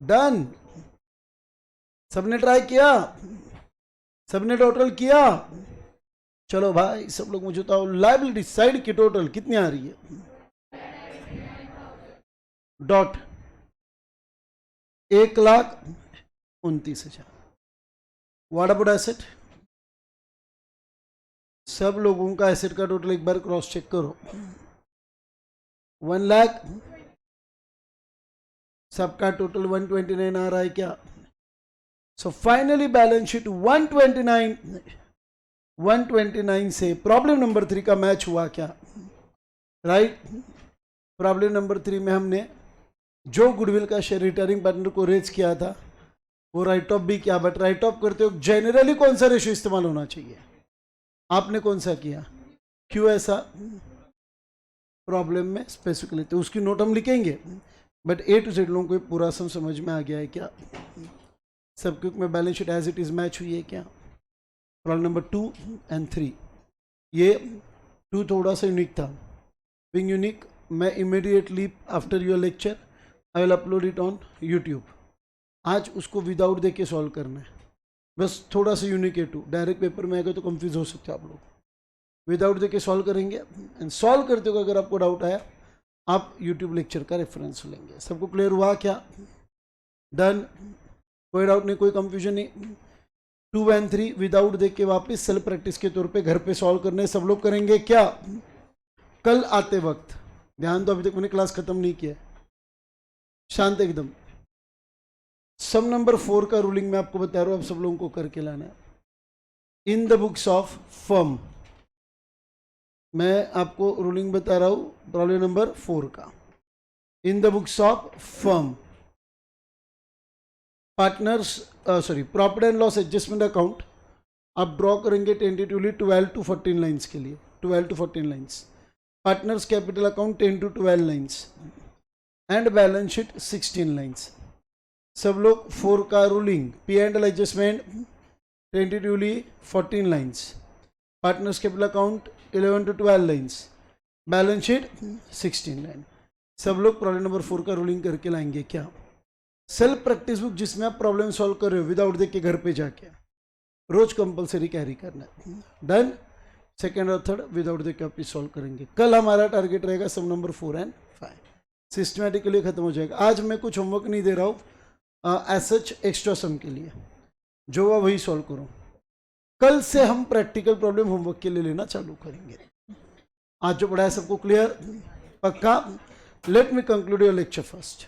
Done. सबने try किया? सबने total किया? चलो भाई सब लोग मुझे बताओ, लायबिलिटी साइड की टोटल कितनी आ रही है? डॉट 1,29,000। What about asset? सब लोगों का एसेट का टोटल एक बार क्रॉस चेक करो। 1 लाख। सबका टोटल 129 आ रहा है क्या? सो फाइनली बैलेंस शीट 129 से प्रॉब्लम नंबर 3 का मैच हुआ क्या? राइट। प्रॉब्लम नंबर 3 में हमने जो गुडविल का शेयर रिटर्निंग पार्टनर को रेज किया था वो राइट ऑफ भी किया, बट राइट ऑफ करते वक्त जनरली कौन सा रेशियो इस्तेमाल होना चाहिए? आपने कौन सा किया? क्यों ऐसा? प्रॉब्लम में स्पेसिफिकली तो उसकी नोट हम लिखेंगे, बट ए टू जेड लोगों को पूरा समझ में आ गया है क्या? सब क्विक में balance sheet as it is match हुई है क्या? प्रॉब्लम नंबर 2 एंड 3, ये 2 थोड़ा सा यूनिक था। बिंग यूनिक, मैं immediately after your lecture I will upload it on YouTube. आज उसको विदाउट देख के सॉल्व करना है, बस थोड़ा सा यूनिक है 2। डायरेक्ट पेपर में आएगा तो कंफ्यूज हो सकते हो आप लोग। विदाउट देख के सॉल्व करेंगे, एंड सॉल्व करते हो अगर आपको डाउट आया आप यूट्यूब लेक्चर का रेफरेंस लेंगे। सबको क्लियर हुआ क्या? डन? कोई डाउट नहीं, कोई कंफ्यूजन नहीं। 2 एंड 3 विदाउट देख के वापस सेल्फ प्रैक्टिस के तौर पे घर पे सॉल्व करने सब लोग करेंगे क्या? कल आते वक्त ध्यान दो, अभी तक मैंने क्लास खत्म नहीं किया, शांत एकदम। सम नंबर 4 का रूलिंग मैं आपको बता रहा हूं, आप सब लोगों को करके लाना है। In the books of firm मैं आपको रूलिंग बता रहा हूं प्रॉब्लम नंबर 4 का। In the books of firm partners profit and loss adjustment account आप ड्रॉ करेंगे टेंटेटिवली 12 to 14 लाइन्स के लिए, 12 to 14 lines. Partners capital account 10 to 12 lines and balance sheet 16 lines. सब लोग 4 का ruling, P and L adjustment tentatively 14 lines, partners capital account 11 to 12 lines, balance sheet 16 line. सब लोग problem number 4 का ruling करके लाएंगे क्या? सेल्फ प्रैक्टिस बुक जिसमें आप प्रॉब्लम सॉल्व कर रहे हो विदाउट देख के घर पे जाके रोज कंपलसरी कैरी करना है। डन? सेकेंड और थर्ड विदाउट देख के आप सॉल्व करेंगे। कल हमारा टारगेट रहेगा सम नंबर 4 एंड 5, सिस्टमैटिकली खत्म हो जाएगा। आज मैं कुछ होमवर्क नहीं दे रहा हूँ एज सच एक्स्ट्रा सम के लिए, जो हुआ वही सॉल्व करो। कल से हम प्रैक्टिकल प्रॉब्लम होमवर्क के लिए लेना चालू करेंगे। आज जो पढ़ा है सबको क्लियर? पक्का? Let me conclude your lecture first.